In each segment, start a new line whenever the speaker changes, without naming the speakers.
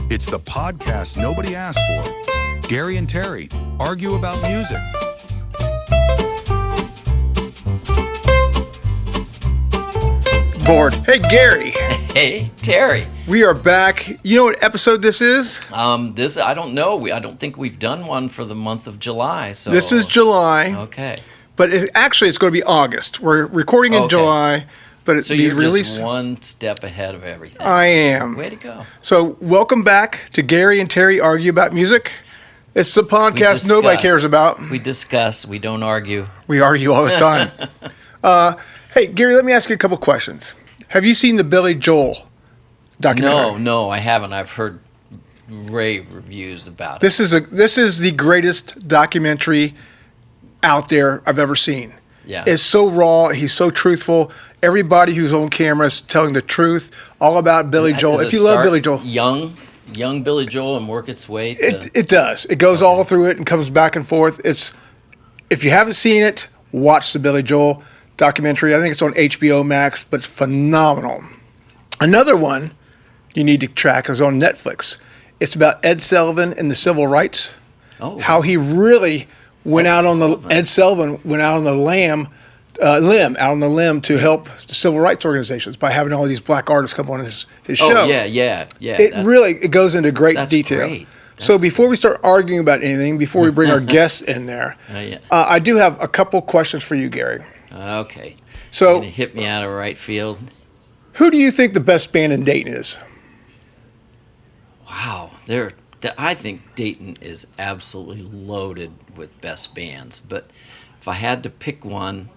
It's the podcast nobody asked for. Gary and Terry argue about music.
Bored. Hey, Gary.
Hey, Terry.
We are back. You know what episode this is?
This I don't know. I don't think we've done one for the month of July. So
This is July.
Okay.
But actually, it's going to be August. We're recording in July, but it's
So
be
you're
released.
just one step ahead of everything.
I am.
Way to go.
So, welcome back to Gary and Terry Argue About Music. It's the podcast nobody cares about.
We discuss. We don't argue.
We argue all the time. Hey, Gary, let me ask you a couple questions. Have you seen the Billy Joel documentary?
No, I haven't. I've heard rave reviews about it.
This is the greatest documentary out there I've ever seen.
Yeah.
It's so raw. He's so truthful. Everybody who's on camera is telling the truth, all about Billy Joel.
Does
If
it
you love
start
Billy Joel,
young Billy Joel, and work its way to...
it does. It goes all through it and comes back and forth. If you haven't seen it, watch the Billy Joel documentary. I think it's on HBO Max, but it's phenomenal. Another one you need to track is on Netflix. It's about Ed Sullivan and the civil rights.
Oh.
How he really went
Ed
out on the
Sullivan.
Ed Sullivan went out on the limb to help the civil rights organizations by having all these black artists come on his show.
Oh, yeah.
It goes into great
that's
detail.
great.
So
That's
before we start arguing about anything, before we bring our guests in there,
Yeah.
I do have a couple questions for you, Gary.
Okay.
So,
You're gonna hit me out of right field.
who do you think the best band in Dayton is?
Wow, I think Dayton is absolutely loaded with best bands. But if I had to pick one,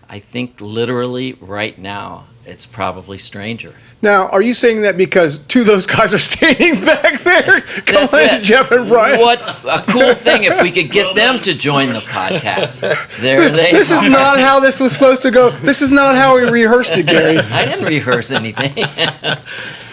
I think literally right now it's probably Stranger.
Now, are you saying that because two of those guys are standing back there? Come
That's
on,
it.
Jeff and Brian.
What a cool thing if we could get them to join the podcast. There they
This is
are.
not how this was supposed to go. This is not how we rehearsed it, Gary.
I didn't rehearse anything.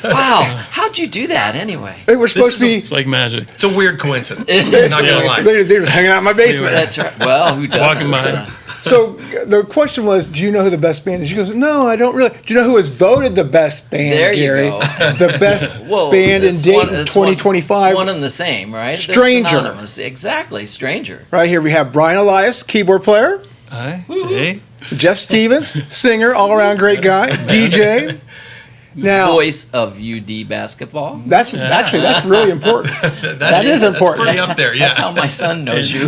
Wow, how'd you do that anyway?
They were supposed to be.
It's like magic.
It's a weird coincidence.
It's
Not gonna lie.
They're just hanging out in my basement.
That's right. Well, who doesn't?
Walking by.
So the question was, do you know who the best band is? She goes, no, I don't really. Do you know who was voted the best band,
There you
Gary?
go.
The best
Whoa,
band in
it's
Dayton
it's
2025.
One and the same, right? They're
Stranger.
synonymous. Exactly, Stranger.
Right here we have Brian Elias, keyboard player.
Hi. Hey.
Jeff Stevens, singer, all-around great guy. DJ. Now,
Voice of UD basketball.
that's really important. That is important.
Pretty up there, yeah.
That's how my son knows you.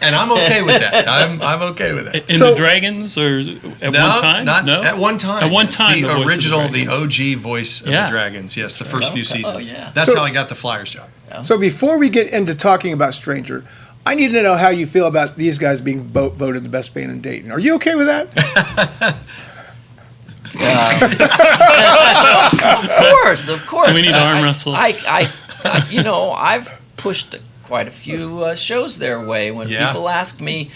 And I'm okay with that. I'm okay with it.
In
So-
the Dragons or at one time?
Not
No?
at one time.
At one
It's
time, the voice
the
of the
original, the
Dragons.
OG voice of
Yeah.
the Dragons. Yes, the first few seasons.
yeah.
That's
So-
how I got the Flyers job.
So before we get into talking about Stranger, I need to know how you feel about these guys being voted the best band in Dayton. Are you okay with that?
Of course.
Do we need to arm wrestle?
I've pushed quite a few shows their way. When
Yeah.
people ask me,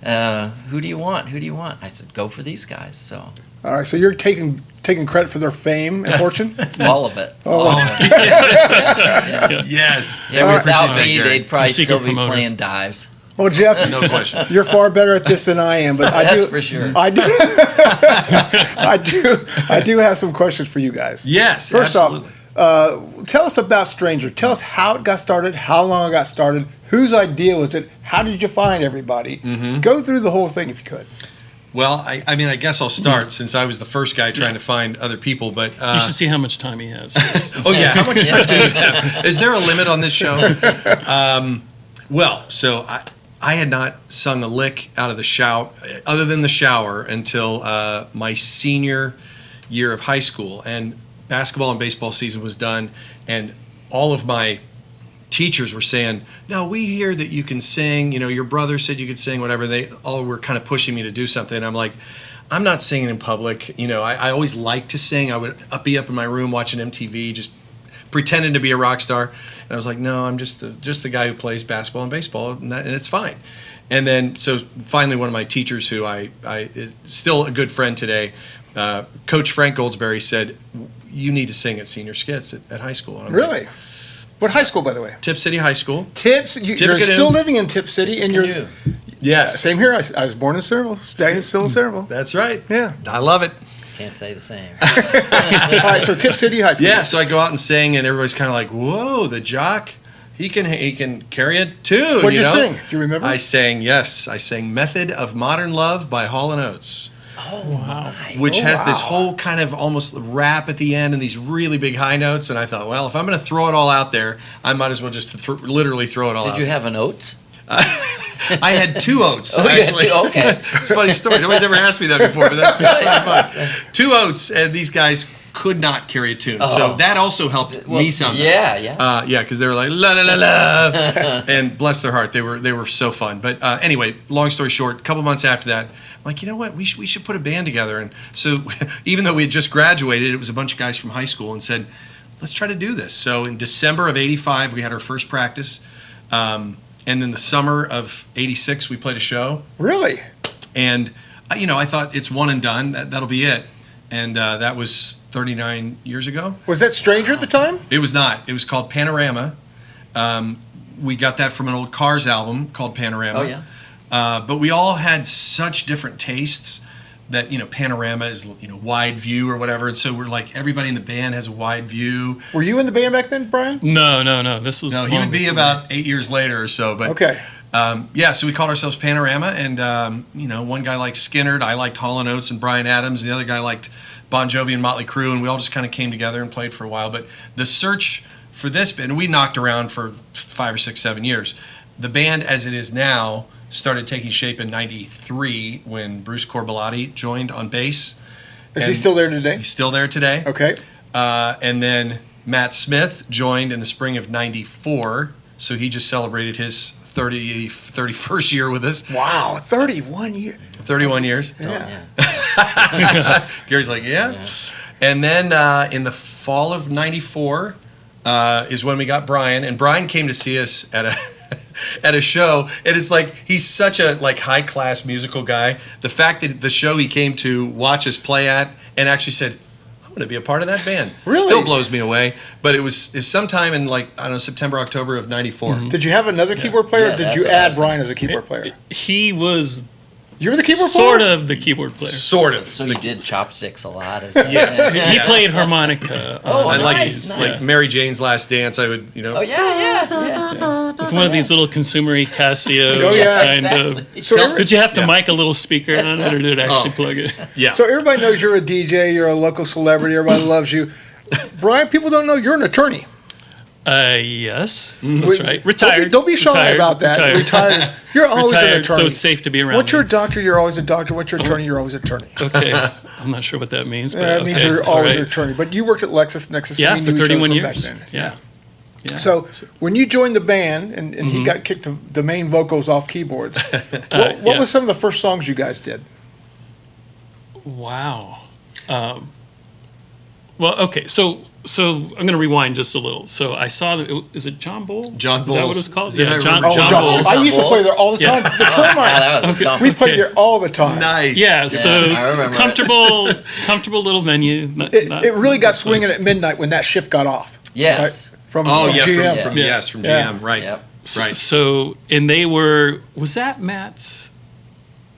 "Who do you want? Who do you want?" I said, "Go for these guys." So
All right, so you're taking credit for their fame and fortune?
all of it.
Yes.
Yeah,
we
without
appreciate
me,
that, Gary.
they'd probably
Secret
still be
promoter.
playing dives.
Well, Jeff,
No question.
you're far better at this than I am, but
That's for sure.
I do have some questions for you guys.
Yes,
First
absolutely.
off, tell us about Stranger. Tell us how it got started, how long it got started, whose idea was it, how did you find everybody?
Mm-hmm.
Go through the whole thing if you could.
Well, I mean, I guess I'll start since I was the first guy trying to find other people. But
You should see how much time he has.
oh yeah, how much time do you have? Is there a limit on this show? So I had not sung a lick out of the shower, other than the shower, until my senior year of high school, and basketball and baseball season was done, and all of my teachers were saying, "No, we hear that you can sing. You know, your brother said you could sing, whatever." They all were kind of pushing me to do something. I'm like, I'm not singing in public. You know, I always liked to sing. I would be up in my room watching MTV, just pretending to be a rock star. And I was like, no, I'm just the guy who plays basketball and baseball, and it's fine. And then, so finally, one of my teachers, who I is still a good friend today, Coach Frank Goldsberry, said, "You need to sing at senior skits at high school." And I'm like,
Really? What high school, by the way?
Tip City High School.
Tips. You're
Tippecanoe.
still living in Tip City, and
You.
Yes.
same here. I was born in Centerville. Staying still in Centerville.
That's right.
Yeah.
I love it.
Can't say the same.
All right, so Tip City High School.
Yeah, so I go out and sing, and everybody's kind of like, "Whoa, the jock, he can carry a tune."
What'd you
know?
sing? Do you remember?
I sang "Method of Modern Love" by Hall & Oates,
Wow.
which has this
wow.
whole kind of almost rap at the end and these really big high notes. And I thought, well, if I'm going to throw it all out there, I might as well just literally throw it all out.
Did you have an oats?
I had 2 oats,
Oh, you had
actually.
2, okay.
It's a funny story. Nobody's ever asked me that before, but that's pretty fun. 2 oats, and these guys could not carry a tune. So
Oh.
that also helped me some.
Yeah.
Yeah, because they were like la la la la, and bless their heart, they were so fun. But anyway, long story short, a couple months after that, I'm like, you know what, we should put a band together. And so, even though we had just graduated, it was a bunch of guys from high school, and said, let's try to do this. So in December of '85, we had our first practice, and then the summer of '86, we played a show.
Really?
And I thought it's one and done. That'll be it. And that was 39 years ago.
Was that Stranger at the time?
It was not. It was called Panorama. We got that from an old Cars album called Panorama.
Oh, yeah.
But we all had such different tastes that, Panorama is, wide view or whatever. And so we're like, everybody in the band has a wide view.
Were you in the band back then, Brian?
No. This was.
No, he would be about 8 years later or so. But
Okay.
so we called ourselves Panorama. And, one guy liked Skinner. I liked Hall & Oates and Bryan Adams. And the other guy liked Bon Jovi and Motley Crue. And we all just kind of came together and played for a while. But the search for this band, we knocked around for 5 or 6, 7 years. The band as it is now started taking shape in '93 when Bruce Corbellati joined on bass.
Is he
And
still there today?
He's still there today.
Okay.
And then Matt Smith joined in the spring of '94, so he just celebrated his 31st year with us.
Wow, 31 years.
31 years.
Yeah.
Gary's like, yeah. And then in the fall of '94 is when we got Brian, and Brian came to see us at a show, and it's like he's such a high class musical guy. The fact that the show he came to watch us play at and actually said, "I'm going to be a part of that band,"
Really?
still blows me away. But it's sometime in September, October of '94.
Did you have another keyboard player?
Yeah,
or did
that's
you
what I
add
was
Brian as a keyboard player?
He was
You were the keyboard player?
sort of the keyboard player.
Sort of.
So you did chopsticks a lot.
Yes.
He played harmonica.
Oh,
I
nice,
like
nice.
Mary Jane's Last Dance. I would
Oh yeah.
with one of these little consumery Casio
Oh, yeah.
kind
Exactly.
of.
So,
Did you have to
Yeah.
mic a little speaker on it, or did it actually plug it?
yeah.
so everybody knows you're a DJ, you're a local celebrity, everybody loves you. Brian, people don't know you're an attorney.
Yes, that's right.
Don't
Retired.
be, don't be shy
Retired,
about that. Retired. You're always an
Retired,
attorney.
so it's safe to be around.
What's your
me.
doctor? You're always a doctor. What's your attorney? You're always an attorney.
Okay, I'm not sure what that means, but
That means
okay,
you're
all
always
right.
an attorney. But you worked at LexisNexis.
Yeah,
and
for
you knew each other
31
from back
years.
then.
Yeah.
So when you joined the band and he got kicked the main vocals off keyboards, what
yeah.
was some of the first songs you guys did?
Wow. Well, okay, so I'm going to rewind just a little. So I saw that. Is it John Bull?
John
Is that what
Bull's.
it's called?
Yeah, I
Yeah, John,
remember
John
John,
Bull's.
I used to play
Bulls?
there all the time. The
That
termites.
was a dump.
We played there all the time.
Nice.
Yeah, so
I remember
comfortable little venue. Not
It really got
place.
swinging at midnight when that shift got off.
Yes.
Right? From
Oh yeah,
GM.
from
Yeah.
from
Yeah.
GM, right?
Yep.
Right.
So and they was that Matt's?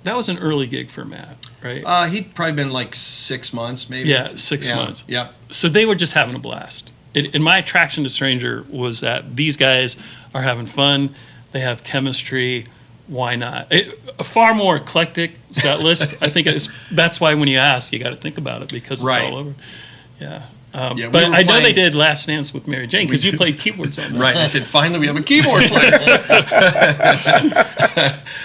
That was an early gig for Matt, right?
He'd probably been like 6 months, maybe.
Yeah, 6 months.
Yep.
So they were just having a blast. And my attraction to Stranger was that these guys are having fun. They have chemistry. Why not? A far more eclectic set list. I think that's why when you ask, you got to think about it because it's
Right.
all over. Yeah.
Yeah, we
But
were
I know they
playing-
did Last Dance with Mary Jane because you played keyboards on that.
Right. I said, finally, we have a keyboard player.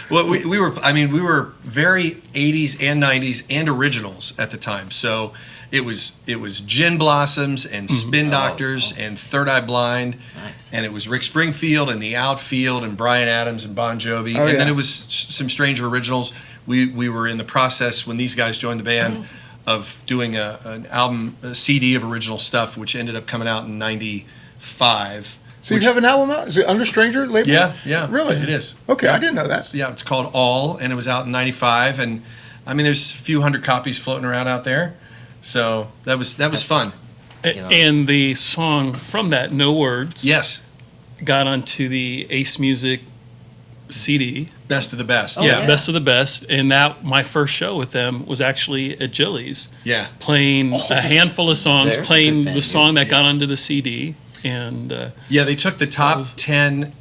Well, we were very 80s and 90s and originals at the time. So it was Gin Blossoms and Spin Doctors and Third Eye Blind.
Nice.
And it was Rick Springfield and The Outfield and Bryan Adams and Bon Jovi.
Oh,
and then
yeah.
it was some Stranger originals. We were in the process when these guys joined the band of doing an album, a CD of original stuff, which ended up coming out in '95.
So you have an album out? Is it under Stranger label?
Yeah.
Really?
It is.
Okay,
Yeah.
I didn't know that.
Yeah, it's called All, and it was out in '95, and I mean, there's a few hundred copies floating around out there, so that was fun.
And the song from that, No Words,
Yes,
got onto the Ace Music CD.
Best of the Best.
Oh,
yeah.
yeah.
Best of the Best, and that my first show with them was actually at Jilly's.
Yeah.
Playing a handful of songs,
There's a
playing
good
the
venue.
song that got onto the CD, and
Yeah, they took the top 10,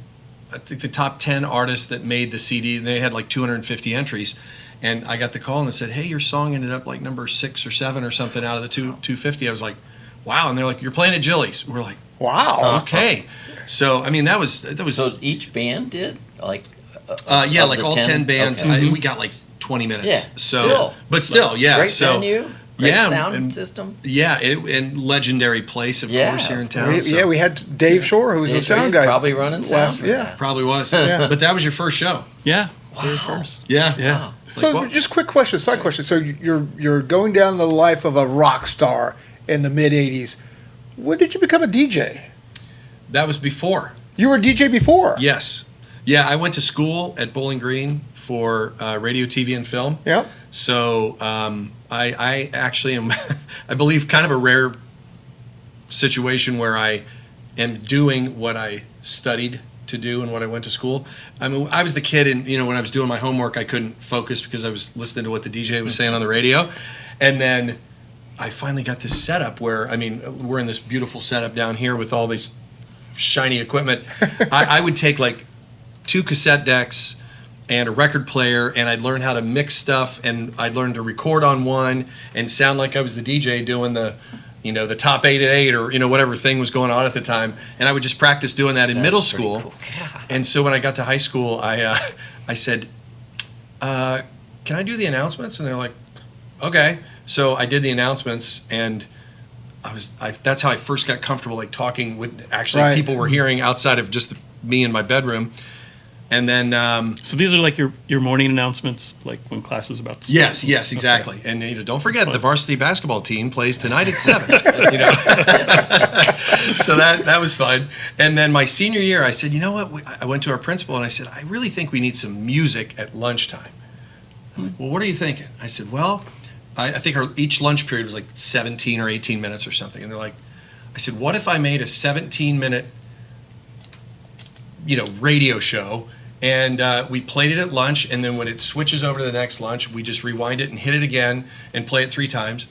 I think the top 10 artists that made the CD, and they had like 250 entries. And I got the call and it said, hey, your song ended up like number 6 or 7 or something out of the 250. I was like, wow. And they're like, you're playing at Jilly's. We're like,
Wow.
okay. So, I mean, that was
So each band did like.
yeah,
of
like
the
all 10 bands.
Okay.
We got like 20 minutes.
Yeah,
So,
still.
But still, yeah.
Great
so,
venue, great
yeah,
sound
and-
system.
Yeah, and legendary place, of
Yeah.
course, here in town. so.
Yeah, we had Dave Shore, who was the
Dave
sound
Reed
guy.
probably running sound for
yeah.
that.
Probably was.
Yeah.
But that was your first show.
yeah,
Wow.
very first.
Yeah.
Yeah.
Wow.
So
Like, what-
just quick question, side question. So you're going down the life of a rock star in the mid '80s. When did you become a DJ?
That was before.
You were a DJ before.
Yes. Yeah, I went to school at Bowling Green for radio, TV, and film.
Yep.
So I actually am, I believe, kind of a rare situation where I am doing what I studied to do and what I went to school. I mean, I was the kid, and when I was doing my homework, I couldn't focus because I was listening to what the DJ was saying on the radio, and then I finally got this setup where, I mean, we're in this beautiful setup down here with all these shiny equipment. I would take like 2 cassette decks and a record player, and I'd learn how to mix stuff, and I'd learn to record on one and sound like I was the DJ doing the top 8 at 8 or whatever thing was going on at the time, and I would just practice doing that in middle
That's pretty
school.
cool. Yeah.
And so when I got to high school, I said, "Can I do the announcements?" And they're like, "Okay." So I did the announcements, and that's how I first got comfortable, like talking with actually
Right.
people were hearing outside of just me in my bedroom. And then
So these are like your morning announcements, like when class is about to start.
yes, exactly. And don't forget the varsity basketball team plays tonight at 7. So that was fun. And then my senior year, I said, you know what? I went to our principal and I said, I really think we need some music at lunchtime. Like, well, what are you thinking? I said, well, I think each lunch period was like 17 or 18 minutes or something. And they're like, I said, what if I made a 17-minute, radio show, and we played it at lunch, and then when it switches over to the next lunch, we just rewind it and hit it again and play it 3 times.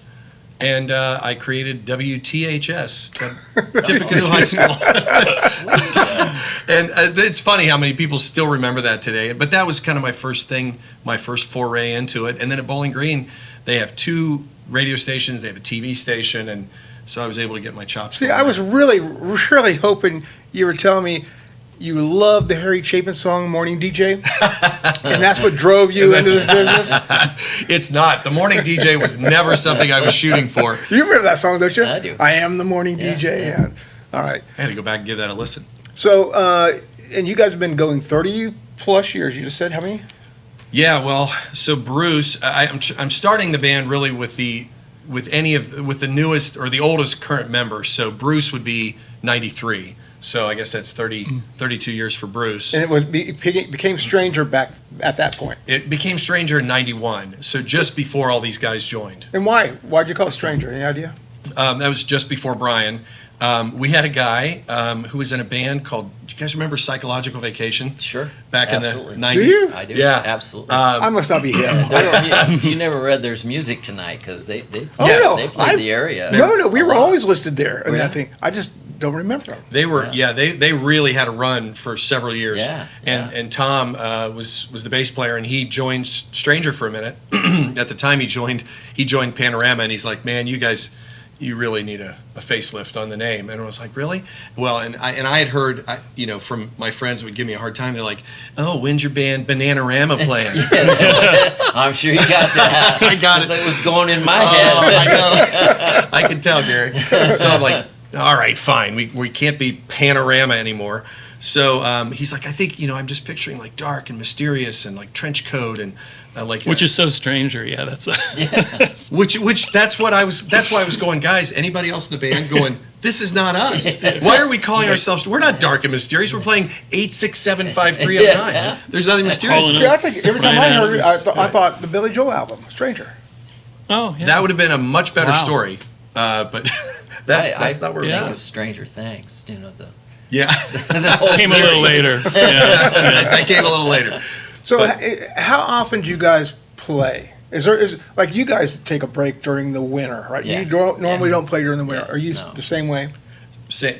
And I created WTHS, Tippecanoe High School. And it's funny how many people still remember that today. But that was kind of my first thing, my first foray into it. And then at Bowling Green, they have 2 radio stations. They have a TV station. And so I was able to get my chops.
See,
going
I was
there.
really, really hoping you were telling me you loved the Harry Chapin song "Morning DJ," and that's what drove you into this business.
It's not. The morning DJ was never something I was shooting for.
You remember that song, don't you?
I do.
I am the morning
Yeah,
DJ.
yeah.
Yeah. All right.
I had to go back and give that a listen.
So, and you guys have been going 30 plus years. You just said how many?
Yeah, well, so Bruce, I'm starting the band really with the newest or the oldest current member. So Bruce would be 93. So I guess that's 32 years for Bruce.
And it became Stranger back at that point.
It became Stranger in 91, so just before all these guys joined.
And why? Why'd you call it Stranger? Any idea?
That was just before Brian. We had a guy who was in a band called, do you guys remember Psychological Vacation?
Sure.
Back
Absolutely.
in the 90s?
Do you?
I do.
Yeah.
Absolutely.
I must not be him.
You never read There's Music Tonight because they
Oh,
Yes,
no.
they played the area.
No, we
a
were
lot.
always listed there in
Were
that
ya?
thing. I just don't remember them.
They were, they really had a run for several years.
Yeah,
And Tom was the bass player, and he joined Stranger for a minute. At the time he joined Panorama, and he's like, man, you guys, you really need a facelift on the name. And I was like, really? Well, and I had heard, from my friends who would give me a hard time. They're like, oh, when's your band Bananarama playing?
I'm sure you got that.
I got it.
It was going in my
Oh,
head.
I know. I can tell, Gary. So I'm like, all right, fine. We can't be Panorama anymore. So he's like, I think, I'm just picturing like dark and mysterious and like trench coat and
Which is so Stranger. Yeah, that's
which that's why I was going, guys, anybody else in the band going, this is not us. Why are we calling ourselves? We're not dark and mysterious. We're playing 8, 6, 7, 5, 3 of 9. There's nothing mysterious.
Calling
See, I think every time I
Brian
heard it,
Adams.
I thought the Billy Joel album, Stranger.
Oh, yeah.
That would have been a much better
Wow.
story. But that's not where
I
we're
think
going.
of Stranger Things.
Yeah.
The whole
came a little
series.
later. Yeah.
That came a little later.
So
But-
how often do you guys play? Is like you guys take a break during the winter, right?
Yeah.
You normally
Yeah.
don't play during the winter.
Yeah.
Are you
No.
the same way?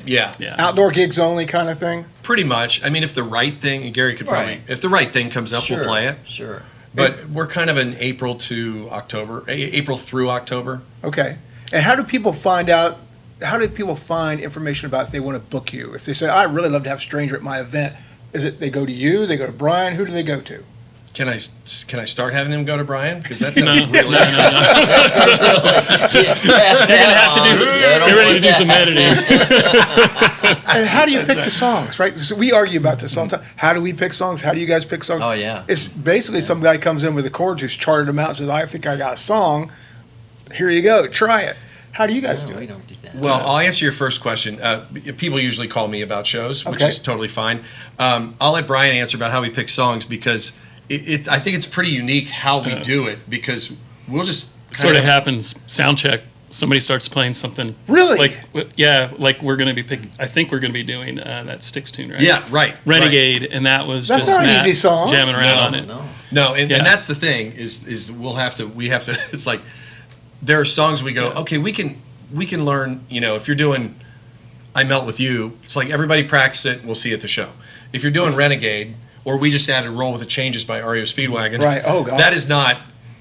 Yeah,
Yeah.
Outdoor gigs only kind of thing?
pretty much. I mean, if the right thing, and Gary could probably,
Right.
if the right thing comes up,
Sure,
we'll play it.
Sure.
But we're kind of in April to October, April through October.
Okay. And how do people find out? How do people find information about if they want to book you? If they say, "I really love to have Stranger at my event," is it they go to you? They go to Brian? Who do they go to?
Can I start having them go to Brian? Because that
No,
sounds
no,
really.
no, no.
You're
Gonna have to do some, get ready to do some editing.
And how do you pick the songs? Right? So we argue about this all the time. How do we pick songs? How do you guys pick songs?
Oh, yeah.
It's basically some guy comes in with the chords who's charted them out and says, "I think I got a song. Here you go. Try it." How do you guys do
No, we
it?
don't do that.
Well, I'll answer your first question. People usually call me about shows, which
Okay.
is totally fine. I'll let Brian answer about how we pick songs because I think it's pretty unique how we do it because we'll just
Sort of happens. Sound check. Somebody starts playing something.
Really?
Like we're going to be picking. I think we're going to be doing that Styx tune, right?
Yeah, right.
Renegade, and that was
That's
just
not an
Matt
easy song.
jamming around
No.
on it.
No.
No, and
Yeah.
that's the thing is we have to. It's like there are songs we go, okay, we can learn. You know, if you're doing I Melt With You, it's like everybody practice it. We'll see you at the show. If you're doing Renegade, or we just added Roll With the Changes by REO Speedwagon,
Right. Oh, God.
that is not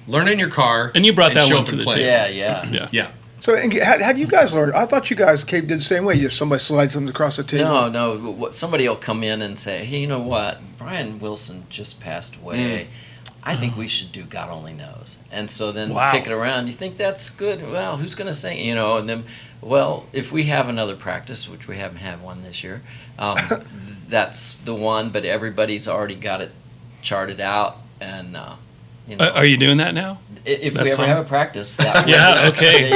learn in your car.
And you brought that
show
one
up
to
and
the
play.
table.
Yeah.
Yeah.
So, and how do you guys learn? I thought you guys did the same way. If somebody slides them across the table.
No. Somebody will come in and say, "Hey, you know what? Brian Wilson just passed away. I think we should do God Only Knows." And so then
Wow.
we kick it around. You think that's good? Well, who's going to sing? You know, and then, well, if we have another practice, which we haven't had one this year, that's the one. But everybody's already got it charted out, and you know,
Are you doing that now?
if
that
we ever
song?
have a practice, that
Yeah, okay.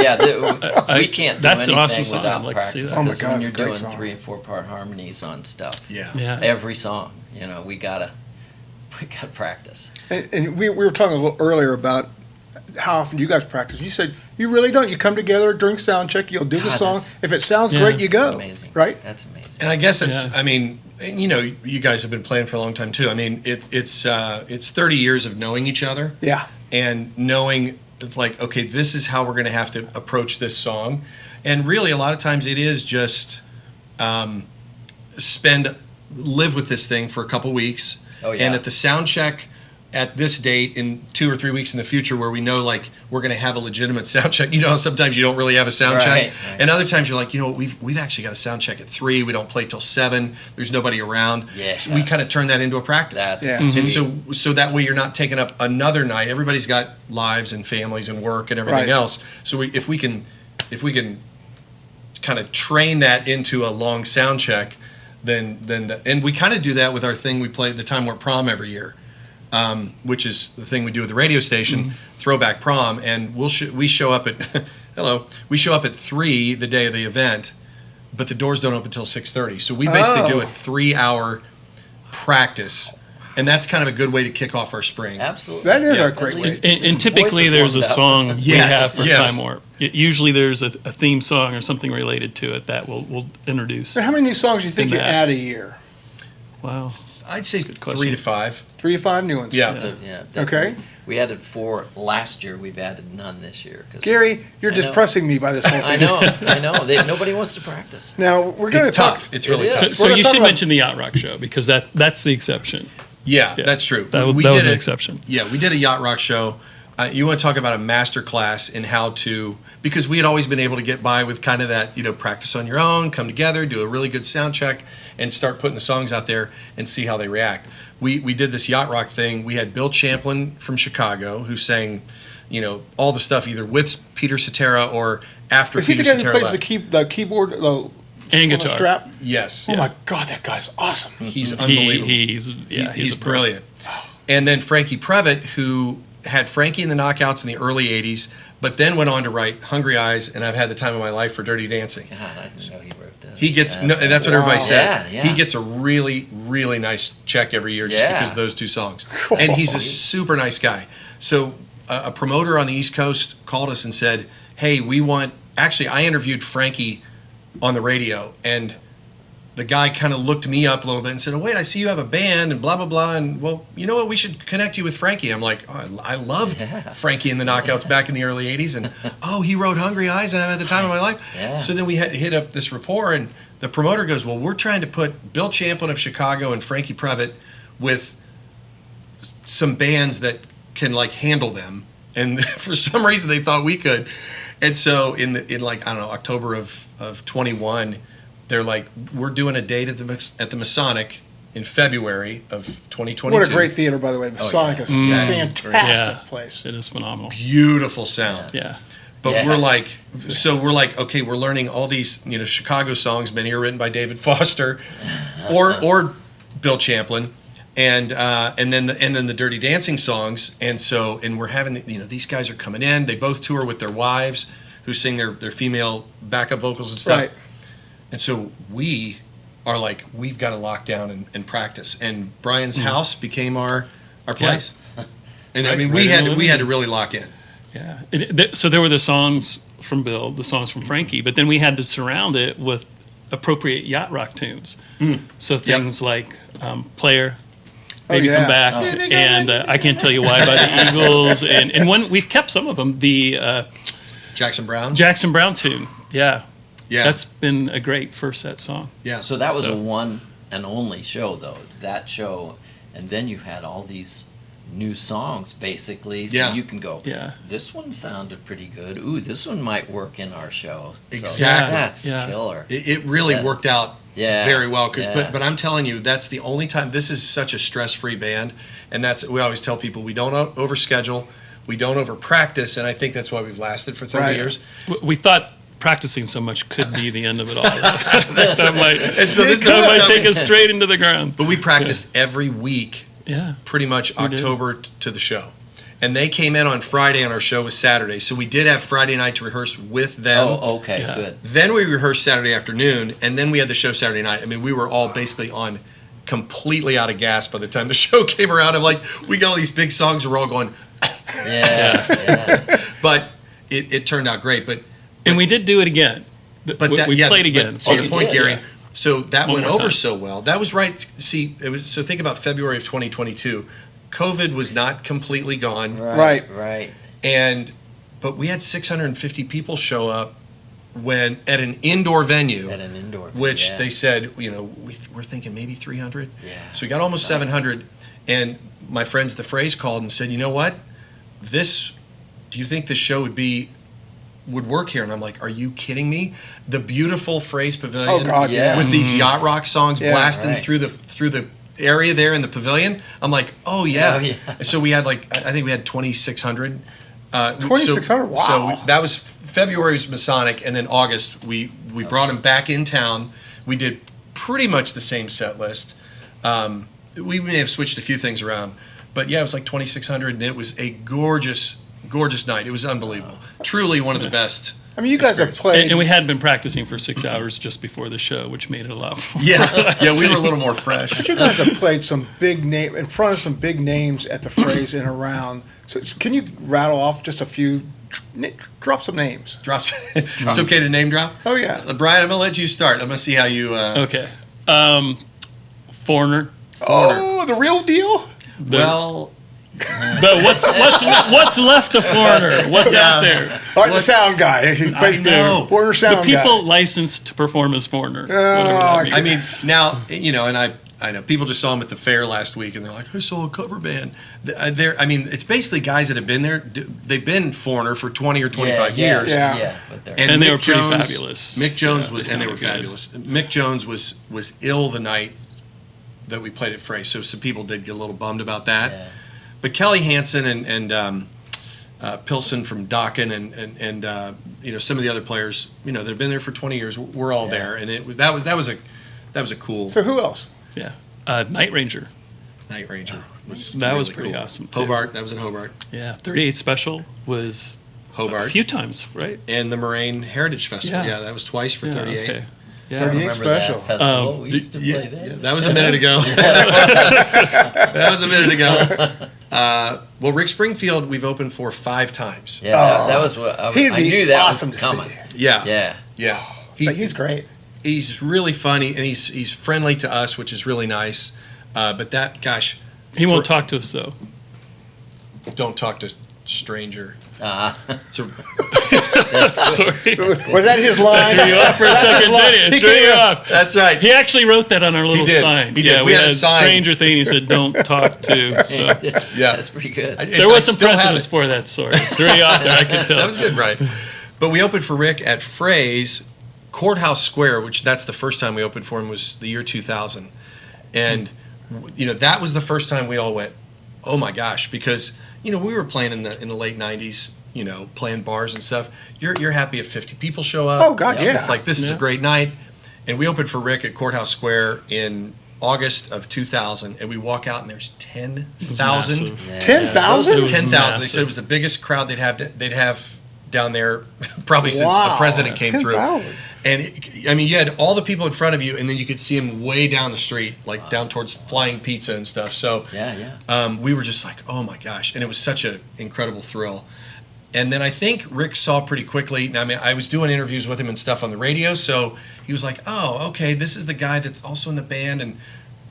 we can't do
That's an
anything
awesome song.
without
I'd like to see
practice.
that.
Oh my
Because
God,
when
it's
you're
a great
doing
song.
3 and 4 part harmonies on stuff,
Yeah.
Yeah.
every song, you know, we gotta practice.
And we were talking a little earlier about how often you guys practice. You said you really don't. You come together during sound check. You'll do the
God,
song.
that's-
If it sounds
Yeah.
great, you go.
Amazing,
Right?
That's amazing.
And I guess it's,
Yeah.
I mean, and, you know, you guys have been playing for a long time too. I mean, it's 30 years of knowing each other
Yeah.
and knowing it's like, okay, this is how we're going to have to approach this song. And really, a lot of times it is just live with this thing for a couple weeks.
Oh, yeah.
And at the sound check at this date in 2 or 3 weeks in the future where we know like we're going to have a legitimate sound check. You know, sometimes you don't really have a sound check.
Right.
And other times you're like, you know, we've actually got a sound check at 3. We don't play till 7. There's nobody around.
Yes.
So we kind of turn that into a practice.
That's
Yeah.
And
sweet.
so that way you're not taking up another night. Everybody's got lives and families and work and everything
Right.
else. So if we can kind of train that into a long sound check, and we kind of do that with our thing we play at the Time Warp Prom every year, which is the thing we do with the radio station, Throwback Prom, and we show up at we show up at 3 the day of the event, but the doors don't open until 6:30. So we basically do a 3-hour practice, and that's kind of a good way to kick off our spring.
Absolutely.
That is
Yeah.
a great
At
way.
least
And
his
typically
voice is
there's a
warmed up.
song we
Yes,
have for
yes.
Time Warp. Usually there's a theme song or something related to it that we'll introduce.
So how many new songs do you think
In
you
that.
add a year?
Wow.
I'd say
good question.
3 to 5.
3 to 5 new ones.
Yeah.
So, yeah,
Okay.
We added 4 last year. We've added none this year. 'Cause
Gary, you're
I know.
depressing me by this whole thing.
I know. Nobody wants to practice.
Now we're going to
It's
talk.
tough. It's really
It is.
tough.
So
We're gonna
you
talk
should
about-
mention the Yacht Rock show because that's the exception.
Yeah,
Yeah.
that's true.
That was
did
an
a-
exception.
Yeah, we did a Yacht Rock show. You want to talk about a master class in how to, because we had always been able to get by with kind of that, practice on your own, come together, do a really good sound check, and start putting the songs out there and see how they react. We did this Yacht Rock thing. We had Bill Champlin from Chicago who sang, all the stuff either with Peter Cetera or after
Is he
Peter
the guy who
Cetera
plays
left.
the keyboard, the
And
on the
guitar.
strap?
Yes.
Oh my God, that guy's awesome.
He's unbelievable. He's
a pro.
brilliant. And then Frankie Previtt, who had Frankie in the Knockouts in the early 80s, but then went on to write Hungry Eyes and I've Had the Time of My Life for Dirty Dancing.
God, I didn't know he wrote this.
He gets, and that's what everybody
Wow.
says.
Yeah.
He gets a really, really nice check every year just
Yeah.
because of those 2 songs. And he's a super nice guy. So a promoter on the East Coast called us and said, hey, I interviewed Frankie on the radio and the guy kind of looked me up a little bit and said, "Oh, wait, I see you have a band and blah, blah, blah. And well, you know what? We should connect you with Frankie." I'm like, oh, I loved Frankie and the Knockouts back in the early 80s. And, he wrote Hungry Eyes and I'm at the time of my life.
Yeah.
So then we hit up this rapport and the promoter goes, "Well, we're trying to put Bill Champlin of Chicago and Frankie Previtt with some bands that can like handle them." And for some reason they thought we could. And so in like, I don't know, October of 21, they're like, "We're doing a date at the Masonic in February of 2022.
What a great theater, by the way. Masonic is a fantastic
Yeah.
place.
It is phenomenal.
Beautiful sound.
Yeah.
But
Yeah.
we're like, okay, we're learning all these, Chicago songs. Many are written by David Foster, or Bill Champlin, and then the Dirty Dancing songs. And we're having, these guys are coming in. They both tour with their wives, who sing their female backup vocals and stuff.
Right.
And so we are like, we've got to lock down and practice. And Brian's house became our place. And I mean, we had to really lock in.
Yeah. So there were the songs from Bill, the songs from Frankie, but then we had to surround it with appropriate yacht rock tunes. So things like Player, Baby
yeah.
Come Back, and I Can't Tell You Why by the Eagles. And one, we've kept some of them. The
Jackson Brown.
Jackson Brown tune. Yeah.
Yeah.
That's been a great first set song.
Yeah.
So that was
So-
a one and only show, though. That show, and then you had all these new songs, basically. So
Yeah.
you can go,
Yeah.
this one sounded pretty good. Ooh, this one might work in our show. So
Exactly.
that's
Yeah.
killer.
It really
Yeah.
worked out
Yeah.
very well.
Yeah.
But I'm telling you, that's the only time. This is such a stress-free band, and we always tell people we don't overschedule, we don't overpractice, and I think that's why we've lasted for 30
Right.
years.
We thought practicing so much could be the end of it all. that might,
And so this is the
that
first
might
time-
take us straight into the ground.
But we practiced every week,
Yeah.
pretty much
We did.
October to the show. And they came in on Friday, and our show was Saturday. So we did have Friday night to rehearse with them.
Oh, okay,
Yeah.
good.
Then we rehearsed Saturday afternoon, and then we had the show Saturday night. I mean, we were all basically on completely out of gas by the time the show came around. I'm like, we got all these big songs, and we're all going,
Yeah.
but it turned out great. But
And we did do it again. We played again.
But, to your
you
point,
did,
Gary.
yeah.
So that
One
went
more
over
time.
so well. That was right. See, so think about February of 2022. COVID was not completely gone,
Right.
Right.
but we had 650 people show up at an indoor venue.
At an indoor.
Which
yeah.
they said, we're thinking maybe 300.
Yeah.
So we got almost 700. And my friends, the Phrase, called and said, "You know what? Do you think this show would work here?" And I'm like, "Are you kidding me? The beautiful Phrase Pavilion
Oh, God,
yeah.
with these yacht rock songs
Yeah.
blasting
Right.
through the area there in the pavilion." I'm like, "Oh yeah."
Oh, yeah.
So we had I think we had 2,600.
2,600? Wow.
So that was February's Masonic, and then August we brought him back in town. We did pretty much the same set list. We may have switched a few things around, but yeah, it was like 2,600, and it was a gorgeous, gorgeous night. It was unbelievable. Truly one of the best.
I mean, you guys have
experience.
played.
And we had been practicing for 6 hours just before the show, which made it a lot more.
Yeah, we were a little more fresh.
You guys have played some big name in front of some big names at the Phrase and around. So can you rattle off just a few? Drop some names.
Drops. It's okay to name drop.
Oh yeah.
Brian, I'm gonna let you start. I'm gonna see how you.
Okay. Foreigner.
Oh, the real deal.
Well,
But what's left of Foreigner? What's out there?
All right, the sound guy.
I know.
Foreigner
The
sound
people
guy.
licensed to perform as Foreigner.
Oh,
whatever that
I
means.
mean, now and I know people just saw him at the fair last week, and they're like, "I saw a cover band." It's basically guys that have been there. They've been Foreigner for 20 or 25 years.
Yeah.
But they're
And they
Mick
were pretty
Jones-
fabulous.
Mick Jones
Yeah,
was,
they
and they were
sounded good.
fabulous. Mick Jones was ill the night that we played at Phrase, so some people did get a little bummed about that.
Yeah.
But Kelly Hansen and Pilson from Dokken and some of the other players, they've been there for 20 years. We're all there, and that was a cool
So who else?
Yeah. Night Ranger.
Night Ranger.
That was
really
pretty
cool.
awesome, too.
Hobart, that was in Hobart.
Yeah. 38 Special was
Hobart.
a few times, right?
And the Moraine Heritage Festival.
Yeah.
Yeah, that was twice for
Yeah,
38.
okay.
I
Yeah.
38
remember
special.
that festival. We used to
Yeah,
play that.
that was a minute ago. That was a minute ago. Well, Rick Springfield, we've opened for 5 times.
Yeah, that was what I
He'd
I
be
knew that
awesome
was
to
coming.
see.
Yeah.
Yeah.
Yeah.
He's great.
he's really funny, and he's friendly to us, which is really nice. But that, gosh,
He won't talk to us though.
don't talk to stranger. So,
Sorry.
Was that his line?
Threw you off for a second, didn't
He
he? Threw
came
you
in-
off.
that's right.
He actually wrote that on our little
did.
sign.
He did.
Yeah,
We had a
had
sign.
stranger thing. He said, "Don't talk to." So
Yeah.
That's pretty good.
there was some
still have
precedence
it.
for that. Sorry, threw you off there. I can tell.
That was good, right? But we opened for Rick at Frey's Courthouse Square, which that's the first time we opened for him, was the year 2000. And, that was the first time we all went, oh my gosh, because, we were playing in the late 90s, playing bars and stuff. You're happy if 50 people show up.
Oh, God, yeah.
It's like, this is a
Yeah.
great night. And we opened for Rick at Courthouse Square in August of 2000, and we walk out and there's 10,000.
massive.
Yeah.
10,000?
It was
10,000. They said
massive.
it was the biggest crowd they'd have down there probably since
Wow.
a president came
10,000.
through. And you had all the people in front of you, and then you could see them way down the street, like down towards Flying Pizza and stuff. So we were just like, oh my gosh. And it was such an incredible thrill. And then I think Rick saw pretty quickly. I mean, I was doing interviews with him and stuff on the radio, so he was like, oh, okay, this is the guy that's also in the band. And,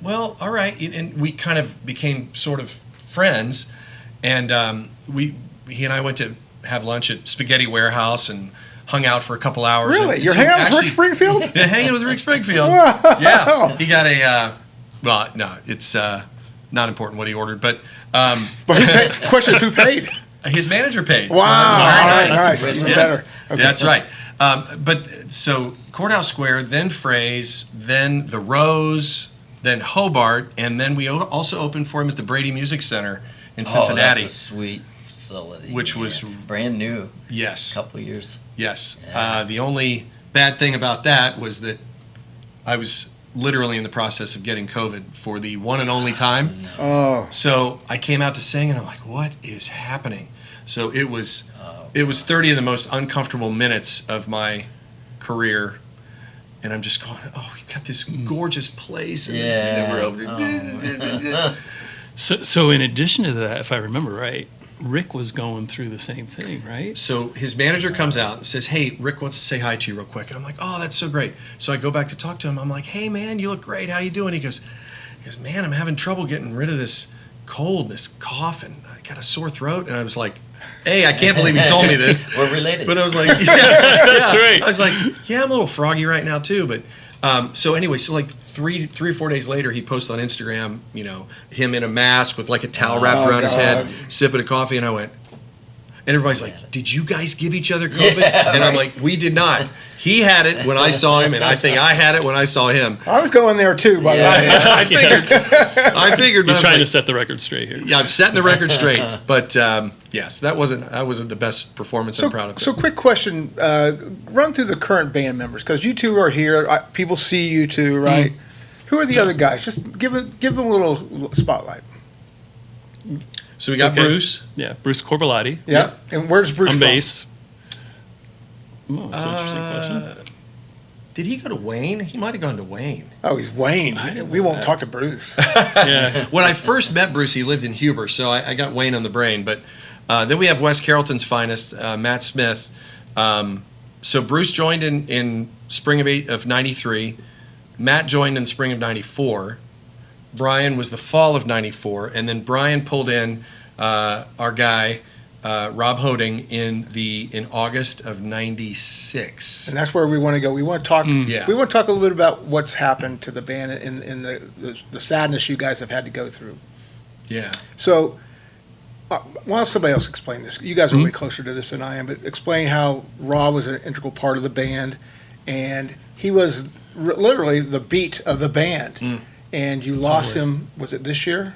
well, all right. And we kind of became sort of friends. And he and I went to have lunch at Spaghetti Warehouse and hung out for a couple hours.
Really?
And
You're
so
hanging out with Rick
actually-
Springfield?
Yeah, hanging with Rick Springfield.
Wow.
Yeah. He got a, well, no, it's not important what he ordered, but
But who paid? Question is, who paid?
his manager paid.
Wow.
So that
All
was
right,
very
nice.
nice.
Even
Yes.
better. Okay.
That's right. But so Courthouse Square, then Frey's, then the Rose, then Hobart, and then we also opened for him at the Brady Music Center in Cincinnati.
Oh, that's a sweet facility.
Which was-
brand new.
Yes.
Couple years.
Yes.
Yeah.
The only bad thing about that was that I was literally in the process of getting COVID for the one and only time.
Oh.
So I came out to sing, and I'm like, what is happening? So it was 30 of the most uncomfortable minutes of my career. And I'm just going, oh, we got this gorgeous place. And
Yeah.
we're
So in addition to that, if I remember right, Rick was going through the same thing, right?
So his manager comes out and says, hey, Rick wants to say hi to you real quick. And I'm like, oh, that's so great. So I go back to talk to him. I'm like, hey, man, you look great. How you doing? He goes, man, I'm having trouble getting rid of this cold, this cough, and I got a sore throat. And I was like, hey, I can't believe you told me this.
We're related.
But I was like, yeah,
That's right.
I was like, yeah, I'm a little froggy right now too. But so anyway, so like three or 4 days later, he posted on Instagram, him in a mask with like a towel wrapped around his head, sipping a coffee, and I went. And everybody's like, did you guys give each other COVID? And I'm like, we did not. He had it when I saw him, and I think I had it when I saw him.
I was going there too, by the way.
I figured. But
He's
I was
trying to
like,
set the record straight here.
yeah, I'm setting the record straight. But yes, that wasn't the best performance I'm proud of.
So quick question, run through the current band members, because you two are here. People see you two, right? Who are the other guys? Just give them a little spotlight.
So we got
Okay.
Bruce.
Yeah, Bruce Corbellotti.
Yeah. And where's Bruce
On
from?
bass. Oh, that's an interesting question.
Did he go to Wayne? He might have gone to Wayne.
Oh, he's Wayne.
didn't
We
know
won't
that.
talk to Bruce.
Yeah.
When I first met Bruce, he lived in Huber, so I got Wayne on the brain. But then we have West Carrollton's finest, Matt Smith. So Bruce joined in spring of '93. Matt joined in the spring of '94. Brian was the fall of '94, and then Brian pulled in our guy Rob Hoeting in August of '96.
And that's where we want to go. We want to talk.
Yeah.
We want to talk a little bit about what's happened to the band and the sadness you guys have had to go through.
Yeah.
So, why don't somebody else explain this? You guys are way closer to this than I am, but explain how Rob was an integral part of the band, and he was literally the beat of the band. And you lost him. Was it this year?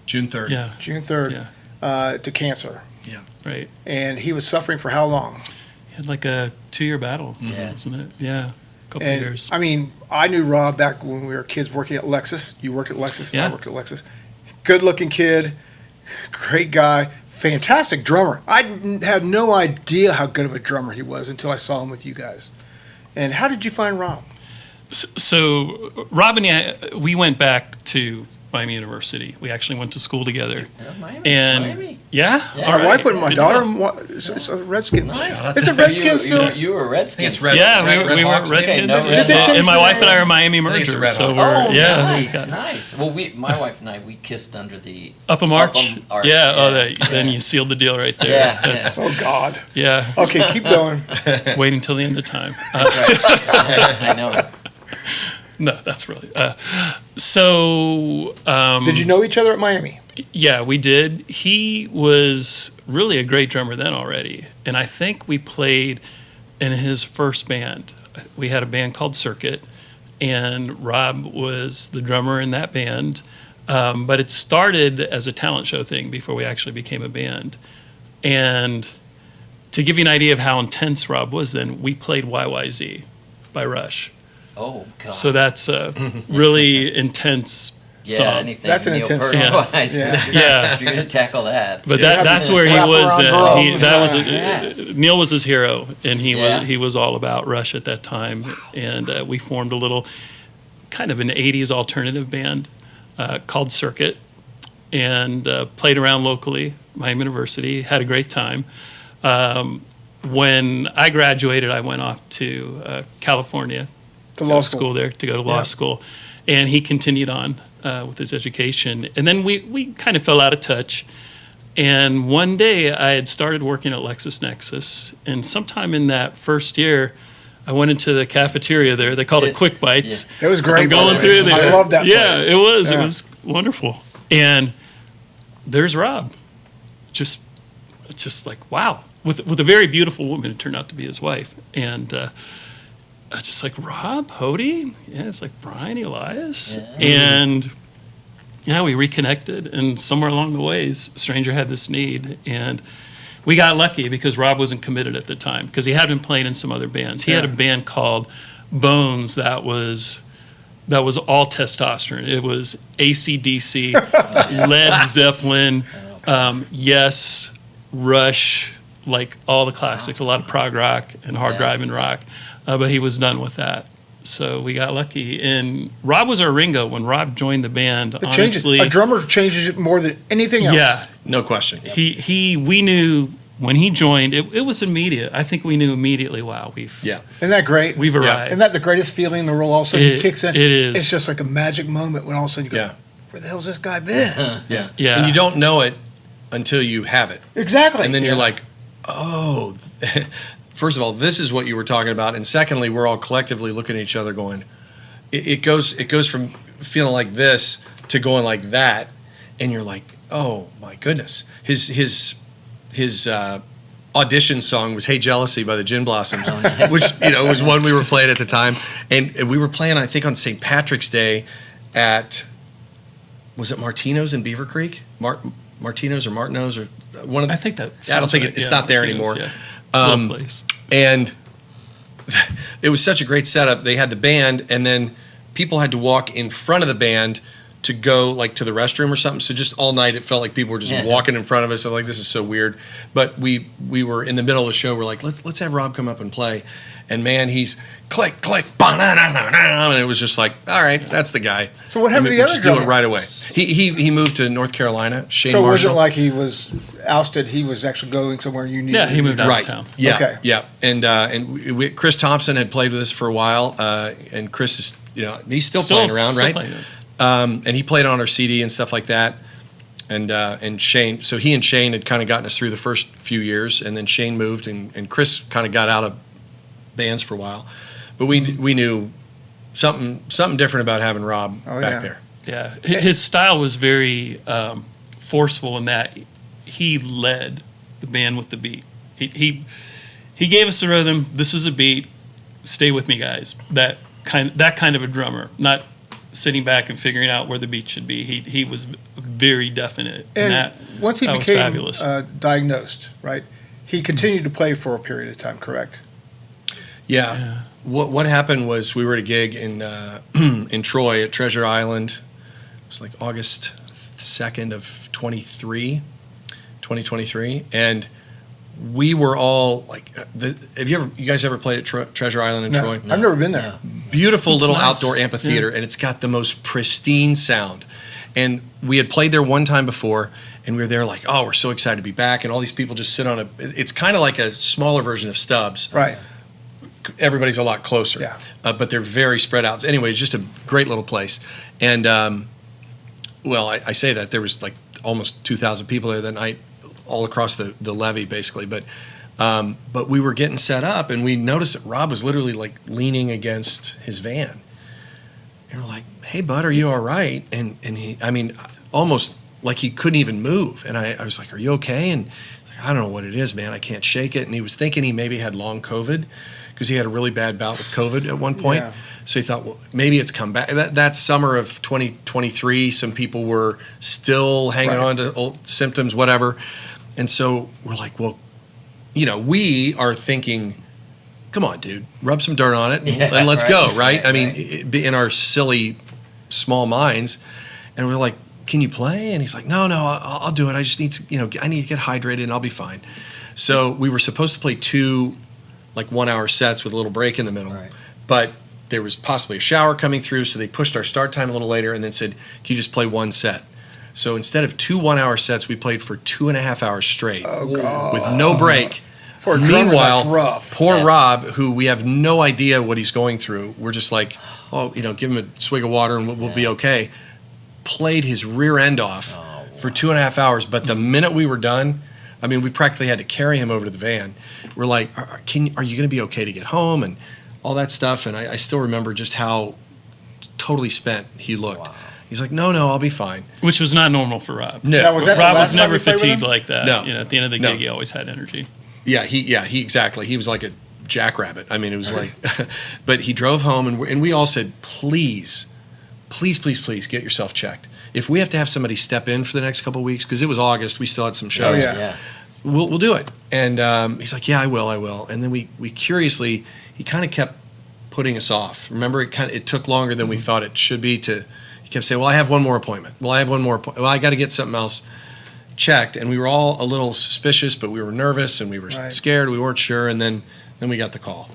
June 3rd.
Yeah.
June 3rd,
Yeah.
to cancer.
Yeah.
Right.
And he was suffering for how long?
He had like a 2-year battle,
Yeah.
wasn't it? Yeah. A couple
And
years.
I mean, I knew Rob back when we were kids working at Lexus. You worked at Lexus, and I
Yeah.
worked at Lexus. Good-looking kid, great guy, fantastic drummer. I had no idea how good of a drummer he was until I saw him with you guys. And how did you find Rob?
So Rob and I, we went back to Miami University. We actually went to school together.
Miami.
And
Miami.
Yeah,
Yeah.
all
My
right.
wife went. My
Good
daughter.
to know.
It's a Redskins.
Nice.
It's a Redskins still.
You were Redskins.
It's Red.
Yeah,
Red
we were
Hawks, maybe?
Redskins.
Okay, no Red Hawks.
And my wife and I are Miami
think it's a
mergers.
Red
So
Hawk.
we're,
Oh,
yeah.
nice, nice. Well, my wife and I, we kissed under the
Up a march?
Arch,
Yeah, then you sealed the deal right there.
Yeah,
That's,
Oh God.
yeah.
Okay, keep going.
Waiting till the end of time.
That's right. I know.
No, that's really. So,
Did you know each other at Miami?
yeah, we did. He was really a great drummer then already. And I think we played in his first band. We had a band called Circuit, and Rob was the drummer in that band. But it started as a talent show thing before we actually became a band. And to give you an idea of how intense Rob was then, we played YYZ by Rush.
Oh God.
So that's a really intense
yeah,
song.
anything.
That's an
Neil
intense
Peart
song.
wise.
Yeah.
Yeah.
If you're gonna tackle that.
But
Yeah.
that's where he
Wrap
was.
around
That
drums.
was
Yes.
Neil was his hero, and
Yeah.
he was all about Rush at that time. And we formed a little kind of an '80s alternative band called Circuit, and played around locally, Miami University. Had a great time. When I graduated, I went off to California.
To law
to
school.
there to go to law
Yeah.
school, and he continued on with his education. And then we kind of fell out of touch. And one day I had started working at LexisNexis, and sometime in that first year, I went into the cafeteria there. They called it
Yeah.
Quick Bites.
It was great.
I'm
by
going
the
through
way.
there.
I love that.
Yeah,
place.
it was.
Yeah.
It was wonderful. And there's Rob, just like wow, with a very beautiful woman who turned out to be his wife, and. Just like Rob, Hoeting, yeah, it's like Brian, Elias,
Yeah.
and yeah, we reconnected, and somewhere along the ways, Stranger had this need, and we got lucky because Rob wasn't committed at the time because he had been playing in some other bands. He had a band called Bones that was all testosterone. It was AC/DC, Led Zeppelin, Yes, Rush, like all the classics, a lot of prog rock and hard
Yeah.
driving rock. But he was done with that. So we got lucky. And Rob was our Ringo. When Rob joined the band,
It changes.
honestly,
A drummer changes it more than anything else.
yeah,
No question.
we knew when he joined, it was immediate. I think we knew immediately, wow,
Yeah.
Isn't that great?
we've arrived.
Isn't that the greatest feeling in the world? All of a sudden he
It-
kicks in.
it is.
It's just like a magic moment when all of a sudden you go,
Yeah.
where the hell's this guy been?
Yeah.
Yeah.
And you don't know it until you have it.
Exactly.
And then you're like, oh, first of all, this is what you were talking about. And secondly, we're all collectively looking at each other going, it goes from feeling like this to going like that. And you're like, oh my goodness. His audition song was Hey Jealousy by the Gin Blossoms,
Oh, nice.
which, was one we were playing at the time. And we were playing, I think, on St. Patrick's Day at, was it Martino's in Beaver Creek? Martino's or Martinos or one of
I think that.
I don't think
sounds
it's
right.
not there
Martinez,
anymore.
Yeah. Little place.
And it was such a great setup. They had the band, and then people had to walk in front of the band to go like to the restroom or something. So just all night, it felt like people were just
Yeah.
walking in front of us. I'm like, this is so weird. But we were in the middle of the show. We're like, let's have Rob come up and play. And man, he's click, click, ba-na-na-na-na, and it was just like, all right, that's the guy.
So what happened to the other
Just do it
drummer?
right away. He moved to North Carolina. Shane
so was
Marshall.
it like he was ousted? He was actually going somewhere you needed.
Yeah, he moved out
Right.
of town.
Yeah.
Okay.
Yeah. And Chris Thompson had played with us for a while, and Chris is he's still playing around,
still
right?
playing it.
And he played on our CD and stuff like that. And Shane, so he and Shane had kind of gotten us through the first few years, and then Shane moved, and Chris kind of got out of bands for a while. But we knew something different about having Rob
Oh,
back
yeah.
there.
Yeah, his style was very forceful in that he led the band with the beat. He gave us the rhythm. This is a beat. Stay with me, guys. That kind of a drummer, not sitting back and figuring out where the beat should be. He was very definite.
And
that
once he
that was
became
fabulous.
diagnosed, right, he continued to play for a period of time, correct?
Yeah. What happened was we were at a gig in in Troy at Treasure Island. It was like August 2nd of 2023, and we were all like, have you guys ever played at Treasure Island in
No,
Troy?
I've never been there.
Beautiful
It's
little
nice.
outdoor amphitheater, and it's got the most pristine sound. And we had played there one time before, and we were there like, oh, we're so excited to be back. And all these people just sit on it's kind of like a smaller version of Stubbs.
Right.
Everybody's a lot closer.
Yeah.
But they're very spread out. Anyway, it's just a great little place. And, well, I say that. There was like almost 2,000 people there that night, all across the levee, basically. But we were getting set up, and we noticed that Rob was literally like leaning against his van. And we're like, hey, bud, are you all right? And he, I mean, almost like he couldn't even move. And I was like, are you okay? And he's like, I don't know what it is, man. I can't shake it. And he was thinking he maybe had long COVID because he had a really bad bout with COVID at one point.
Yeah.
So he thought, well, maybe it's come back. That summer of 2023, some people were still hanging on to old symptoms, whatever. And so we're like, well, we are thinking, come on, dude, rub some dirt on it and let's go, right? I mean, in our silly, small minds. And we're like, can you play? And he's like, no, I'll do it. I just need to, I need to get hydrated and I'll be fine. So we were supposed to play 2 like 1-hour sets with a little break in the middle.
Right.
But there was possibly a shower coming through, so they pushed our start time a little later and then said, can you just play 1 set? So instead of 2 1-hour sets, we played for 2.5 hours straight with no break.
For a drummer,
Meanwhile,
that's rough.
poor Rob, who we have no idea what he's going through, we're just like, oh, give him a swig of water and we'll be okay, played his rear end off for 2.5 hours. But the minute we were done, I mean, we practically had to carry him over to the van. We're like, are you going to be okay to get home? And all that stuff. And I still remember just how totally spent he looked.
Wow.
He's like, no, I'll be fine.
Which was not normal for Rob.
No.
Now, was that the
Rob
last
was
time
never
you played with
fatigued
him?
like that.
No.
At the end of the
No.
gig, he always had energy.
He exactly. He was like a jackrabbit. I mean, it was like, but he drove home and we all said, please get yourself checked. If we have to have somebody step in for the next couple of weeks, because it was August, we still had some shows.
yeah.
We'll do it. And he's like, yeah, I will. And then we curiously, he kind of kept putting us off. Remember, it took longer than we thought it should be he kept saying, well, I have one more appointment. Well, I got to get something else checked. And we were all a little suspicious, but we were nervous and we were scared. We weren't sure. And then we got the call.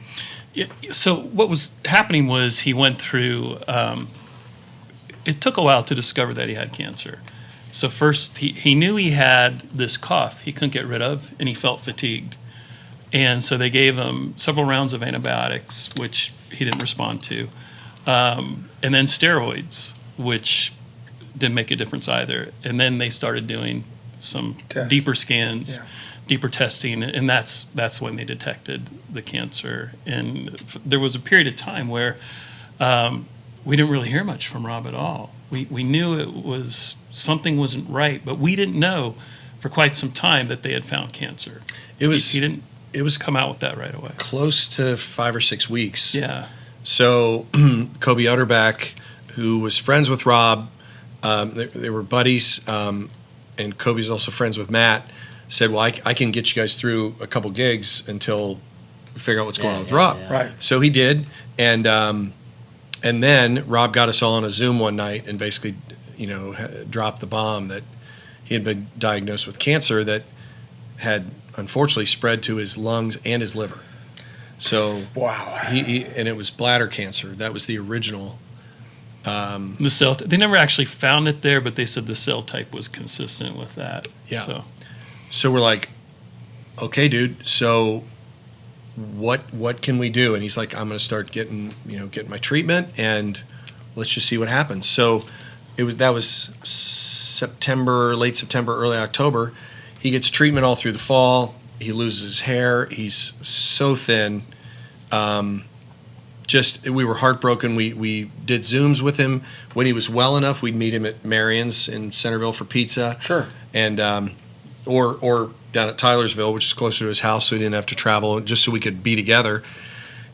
Yeah, so what was happening was he went through, it took a while to discover that he had cancer. So first, he knew he had this cough he couldn't get rid of, and he felt fatigued. And so they gave him several rounds of antibiotics, which he didn't respond to, and then steroids, which didn't make a difference either. And then they started doing some deeper scans, deeper testing, and that's when they detected the cancer. And there was a period of time where we didn't really hear much from Rob at all. We knew something wasn't right, but we didn't know for quite some time that they had found cancer. He didn't come out with that right away.
Close to 5 or 6 weeks.
Yeah.
So Kobe Utterback, who was friends with Rob, they were buddies, and Kobe's also friends with Matt, said, well, I can get you guys through a couple gigs until we figure out what's going on with Rob.
Yeah.
Right.
So he did, and then Rob got us all on a Zoom one night and basically, dropped the bomb that he had been diagnosed with cancer that had unfortunately spread to his lungs and his liver. So
Wow.
and it was bladder cancer. That was the original.
The cell. They never actually found it there, but they said the cell type was consistent with that.
Yeah. So we're like, okay, dude. So what can we do? And he's like, I'm going to start getting my treatment, and let's just see what happens. So that was September, late September, early October. He gets treatment all through the fall. He loses his hair. He's so thin. We were heartbroken. We did Zooms with him. When he was well enough, we'd meet him at Marion's in Centerville for pizza.
Sure.
And or down at Tylersville, which is closer to his house, so he didn't have to travel, just so we could be together.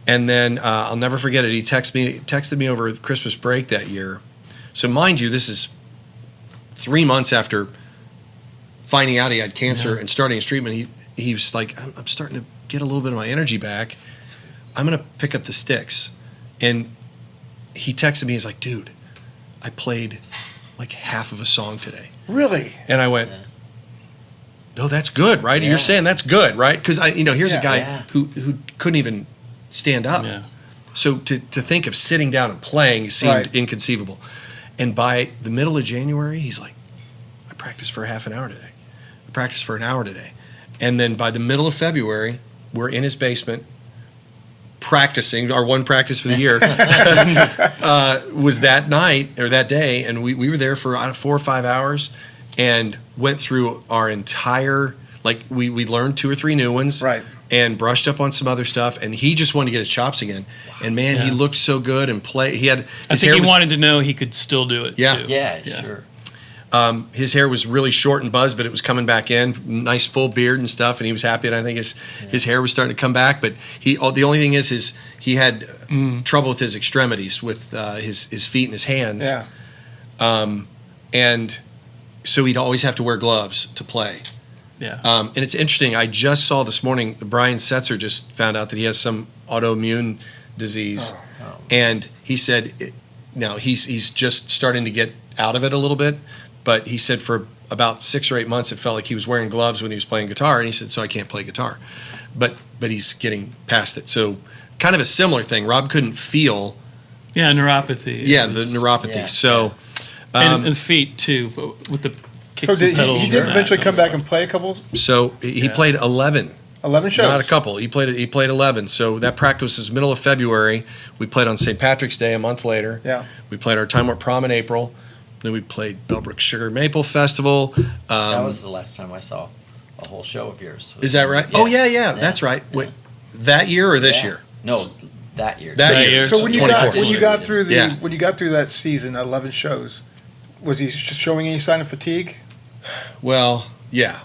And then I'll never forget it. He texted me over Christmas break that year. So mind you, this is 3 months after finding out he had cancer and starting his treatment. He was like, I'm starting to get a little bit of my energy back. I'm going to pick up the sticks. And he texted me. He's like, dude, I played like half of a song today.
Really?
And I went, no, that's good, right?
Yeah.
You're saying that's good, right? Because here's a guy
Yeah.
who couldn't even stand up.
Yeah.
So to think of sitting down and playing seemed
Right.
inconceivable. And by the middle of January, he's like, I practiced for half an hour today. I practiced for an hour today. And then by the middle of February, we're in his basement practicing. Our one practice for the year was that night or that day. And we were there for 4 or 5 hours and went through our entire, like we learned 2 or 3 new ones.
Right.
And brushed up on some other stuff. And he just wanted to get his chops again. And man, he looked so good and he had,
I think he wanted to know he could still do it too.
Yeah, sure.
His hair was really short and buzzed, but it was coming back in. Nice full beard and stuff, and he was happy. And I think his hair was starting to come back. But the only thing is he had trouble with his extremities, with his feet and his hands.
Yeah.
And so he'd always have to wear gloves to play.
Yeah.
And it's interesting. I just saw this morning, Brian Setzer just found out that he has some autoimmune disease, and he said now he's just starting to get out of it a little bit. But he said for about 6 or 8 months, it felt like he was wearing gloves when he was playing guitar. And he said, so I can't play guitar. But he's getting past it. So kind of a similar thing. Rob couldn't feel.
Yeah, neuropathy.
Yeah, the neuropathy.
Yeah.
So.
And feet, too, with the
So
kicks
did
and pedals.
he did
and
eventually
that.
come back and play a couple?
So he played 11.
11 shows.
Not a couple. He played 11. So that practice was middle of February. We played on St. Patrick's Day a month later.
Yeah.
We played our Time Warp Prom in April. Then we played Bellbrook Sugar Maple Festival.
That was the last time I saw a whole show of yours.
Is that right? Oh, yeah. That's right.
Yeah.
Wait, that year or this year?
No, that year.
That year.
So when you
24.
got through
Yeah.
when you got through that season, 11 shows, was he showing any sign of fatigue?
Well, yeah.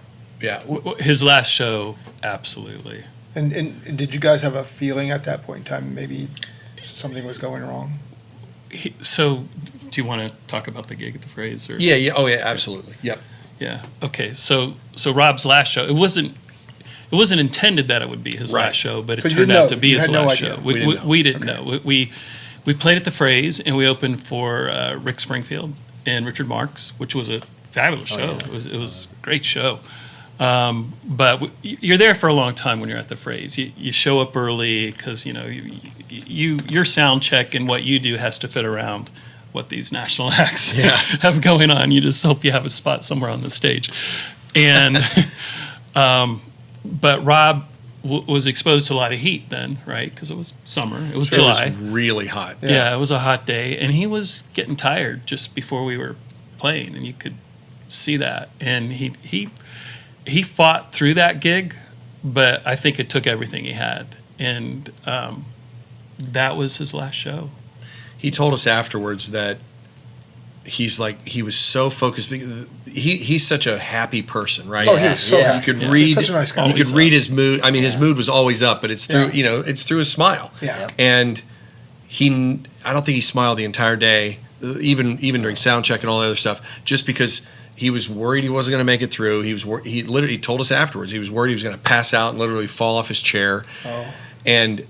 His last show, absolutely.
And did you guys have a feeling at that point in time maybe something was going wrong?
So, do you want to talk about the gig at the Phrase? Or?
Yeah. Oh, yeah, absolutely. Yep.
Yeah. Okay. So Rob's last show, it wasn't intended that it would be his
Right.
last show, but it
So you
turned
didn't
out
know.
to be
You
his
had no
last
idea.
show.
We didn't know.
know. We played at the Phrase, and we opened for Rick Springfield and Richard Marx, which was a fabulous show.
Yeah.
It was a great show. But you're there for a long time when you're at the Phrase. You show up early because your sound check and what you do has to fit around what these national acts have going on. You just hope you have a spot somewhere on the stage. And but Rob was exposed to a lot of heat then, right? Because it was summer. It was July.
It was really hot.
Yeah, it was a hot day, and he was getting tired just before we were playing, and you could see that. And he fought through that gig, but I think it took everything he had, and that was his last show.
He told us afterwards that he was so focused. He's such a happy person, right?
Oh, he was so
Yeah.
happy.
You could
He's
read.
such a nice guy.
You could
Always
read
up.
his mood. I mean, his mood was always up, but it's through
Yeah.
it's through his smile.
Yeah.
And I don't think he smiled the entire day, even during sound check and all the other stuff, just because he was worried he wasn't going to make it through. He literally told us afterwards he was worried he was going to pass out and literally fall off his chair.
Oh.
And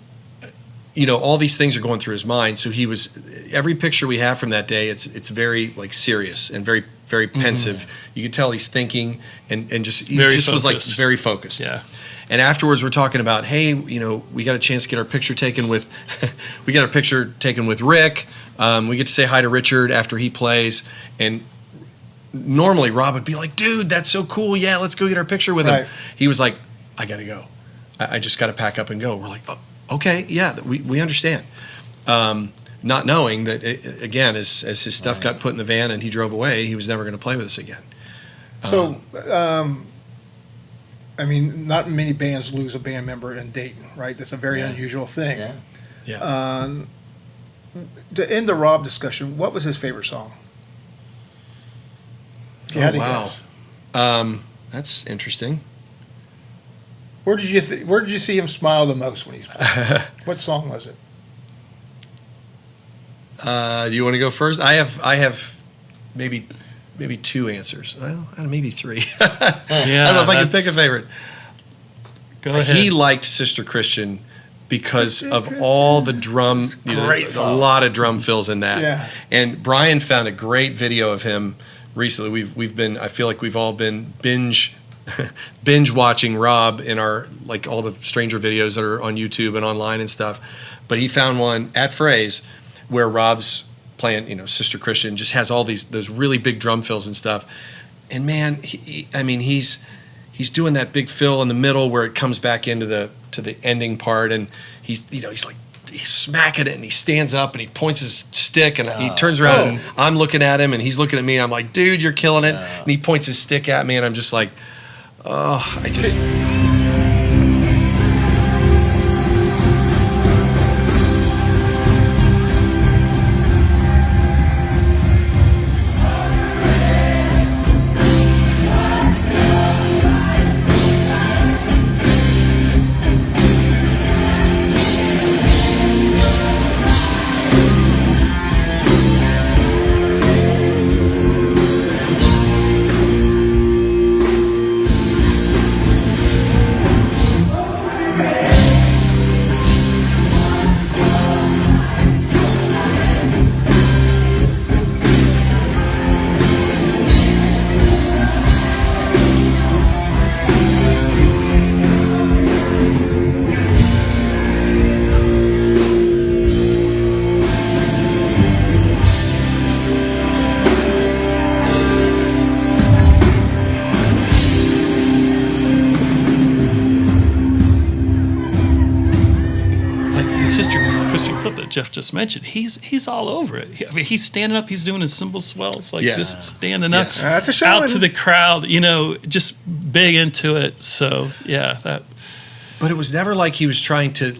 all these things are going through his mind. So every picture we have from that day, it's very like serious and very, very pensive. You could tell he's thinking and just he
Very
just was like
focused.
very focused.
Yeah.
And afterwards, we're talking about, hey, we got a chance to get our picture taken with, Rick. We get to say hi to Richard after he plays, and normally Rob would be like, dude, that's so cool. Yeah, let's go get our picture with him.
Right.
He was like, I got to go. I just got to pack up and go. We're like, oh, okay, yeah, we understand. Not knowing that, again, as his stuff got put in the van and he drove away, he was never going to play with us again.
So, I mean, not many bands lose a band member in Dayton, right? That's a very unusual thing.
Yeah.
Yeah.
To end the Rob discussion, what was his favorite song? If you had to guess.
That's interesting.
Where did you see him smile the most when he's playing? What song was it?
Do you want to go first? I have maybe 2 answers. Well, maybe 3. I don't know if I can pick a favorite.
Go ahead.
He liked Sister Christian because of all the drum,
Great
a
song.
lot of drum fills in that.
Yeah.
And Brian found a great video of him recently. I feel like we've all been binge watching Rob in our, like, all the Stranger videos that are on YouTube and online and stuff. But he found one at Phrase where Rob's playing, Sister Christian, just has all those really big drum fills and stuff. And man, he's doing that big fill in the middle where it comes back into the ending part, and he's smacking it, and he stands up and he points his stick, and he turns around and I'm looking at him and he's looking at me, and I'm like, dude, you're killing it. And he points his stick at me, and I'm just like,
Jeff just mentioned, he's all over it. He's standing up, he's doing his cymbal swells like this, standing up
That's a showman.
out to the crowd, just big into it. So that. But
it was never like he was trying to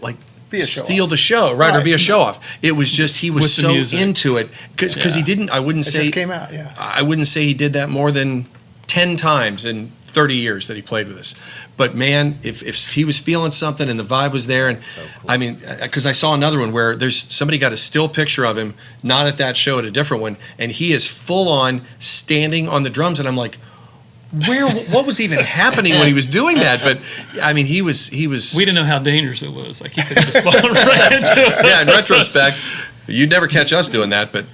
be a
steal the show, right? Or be a show off. It was just he was so into it because he didn't. I wouldn't say
just came out.
I wouldn't say he did that more than 10 times in 30 years that he played with us. But man, if he was feeling something and the vibe was there, and
so cool.
Because I saw another one where somebody got a still picture of him, not at that show, at a different one, and he is full on standing on the drums, and I'm like, what was even happening when he was doing that? But he was. We
didn't know how dangerous it was. Like he could just fall right into it.
Yeah, in retrospect, you'd never catch us doing that, but.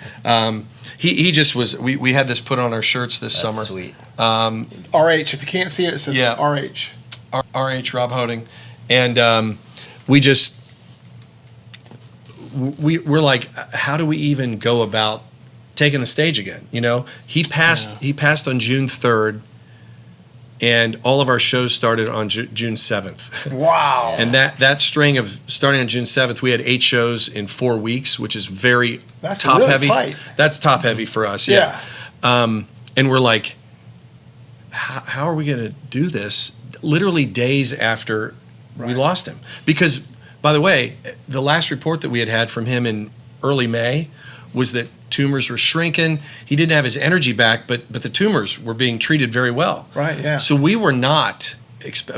He just was. We had this put on our shirts this summer.
Sweet.
RH. If you can't see it, it says RH.
RH Rob Hoeting, and we're like, how do we even go about taking the stage again? He passed. He passed on June 3rd, and all of our shows started on June 7th.
Wow!
And that string of starting on June 7th, we had 8 shows in 4 weeks, which is very top heavy.
Tight.
That's top heavy for us. Yeah. And we're like, how are we going to do this? Literally days after we lost him, because by the way, the last report that we had from him in early May was that tumors were shrinking. He didn't have his energy back, but the tumors were being treated very well.
Right. Yeah.
So we were not.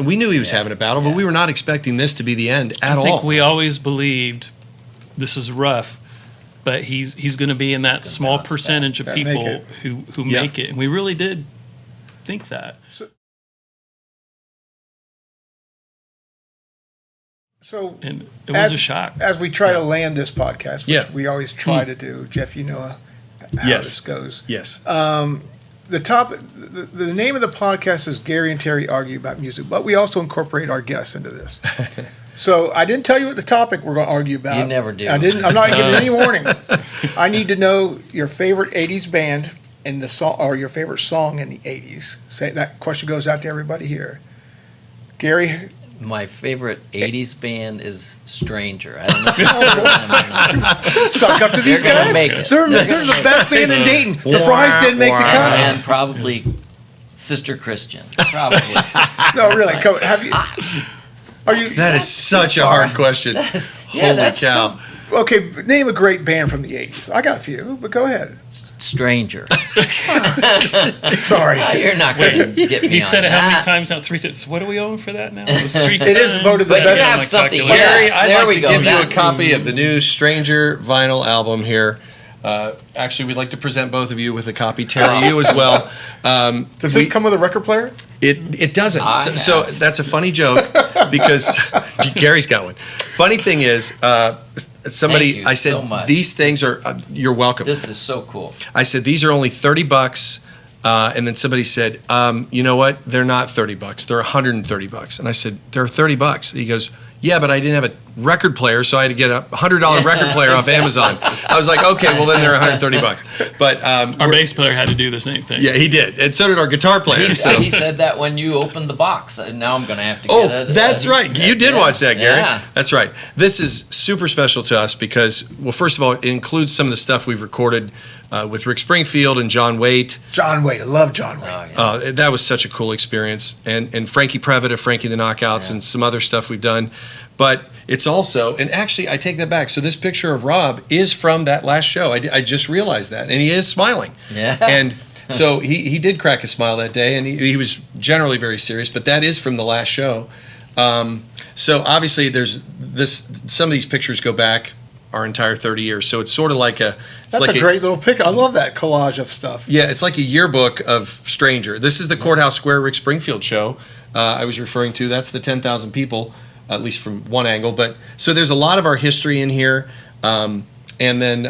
We knew he was having a battle, but we were not expecting this to be the end at all.
I think we always believed this is rough, but he's going to be in that small percentage of people who make it, and we really did think that.
So
and it was a shock.
As we try to land this podcast, which we always try to do, Jeff, how this goes.
Yes.
The name of the podcast is Gary and Terry Argue About Music, but we also incorporate our guests into this. So I didn't tell you what the topic we're going to argue about.
You never do.
I'm not giving any warning. I need to know your favorite 80s band and the song, or your favorite song in the 80s. That question goes out to everybody here. Gary?
My favorite 80s band is Stranger. I don't know if you
Don't suck up to these
They're
guys.
gonna make it.
They're the best band in Dayton. The Fries didn't make the cut.
And probably Sister Christian. Probably.
No, really. Have you? Are you?
That is such a hard question. Holy cow.
Okay, name a great band from the 80s. I got a few, but go ahead.
Stranger.
Sorry.
You're not going to get me
He said
on
it how many
that.
times now? 3 times. What do we owe him for that now? It was 3 times.
It is voted the
But
best.
you have something.
Gary,
Yes,
I'd
there
like
we
to
go.
give you a
That-
copy of the new Stranger vinyl album here. Actually, we'd like to present both of you with a copy. Terry, you as well.
Does this come with a record player?
It doesn't.
I
So that's a funny joke because Gary's got one. Funny thing is, somebody
Thank you
I said
so much.
these things are. You're welcome.
This is so cool.
I said these are only $30, and then somebody said, you know what? They're not $30. They're $130. And I said they're $30. He goes, yeah, but I didn't have record player, so I had to get a $100 record player off Amazon. I was like, okay, well then they're $130. But
Our bass player had to do the same thing.
yeah, he did, and so did our guitar player. So.
He said that when you opened the box. And now I'm going to have to
Oh,
get it.
that's right. You did watch that, Gary.
Yeah.
That's right. This is super special to us because, well, first of all, it includes some of the stuff we've recorded with Rick Springfield and John Waite.
John Waite. I love John Waite.
Oh, yeah.
That was such a cool experience. And Frankie Prevett of Frankie the Knockouts and some other stuff we've done. But it's also, and actually, I take that back. So this picture of Rob is from that last show. I just realized that. And he is smiling.
Yeah.
And so he did crack a smile that day, and he was generally very serious. But that is from the last show. So obviously, there's this. Some of these pictures go back our entire 30 years. So it's sort of like a. It's
That's
like
a great little picture. I love that collage of stuff.
Yeah, it's like a yearbook of Stranger. This is the Courthouse Square Rick Springfield show I was referring to. That's the 10,000 people, at least from one angle. But so there's a lot of our history in here. And then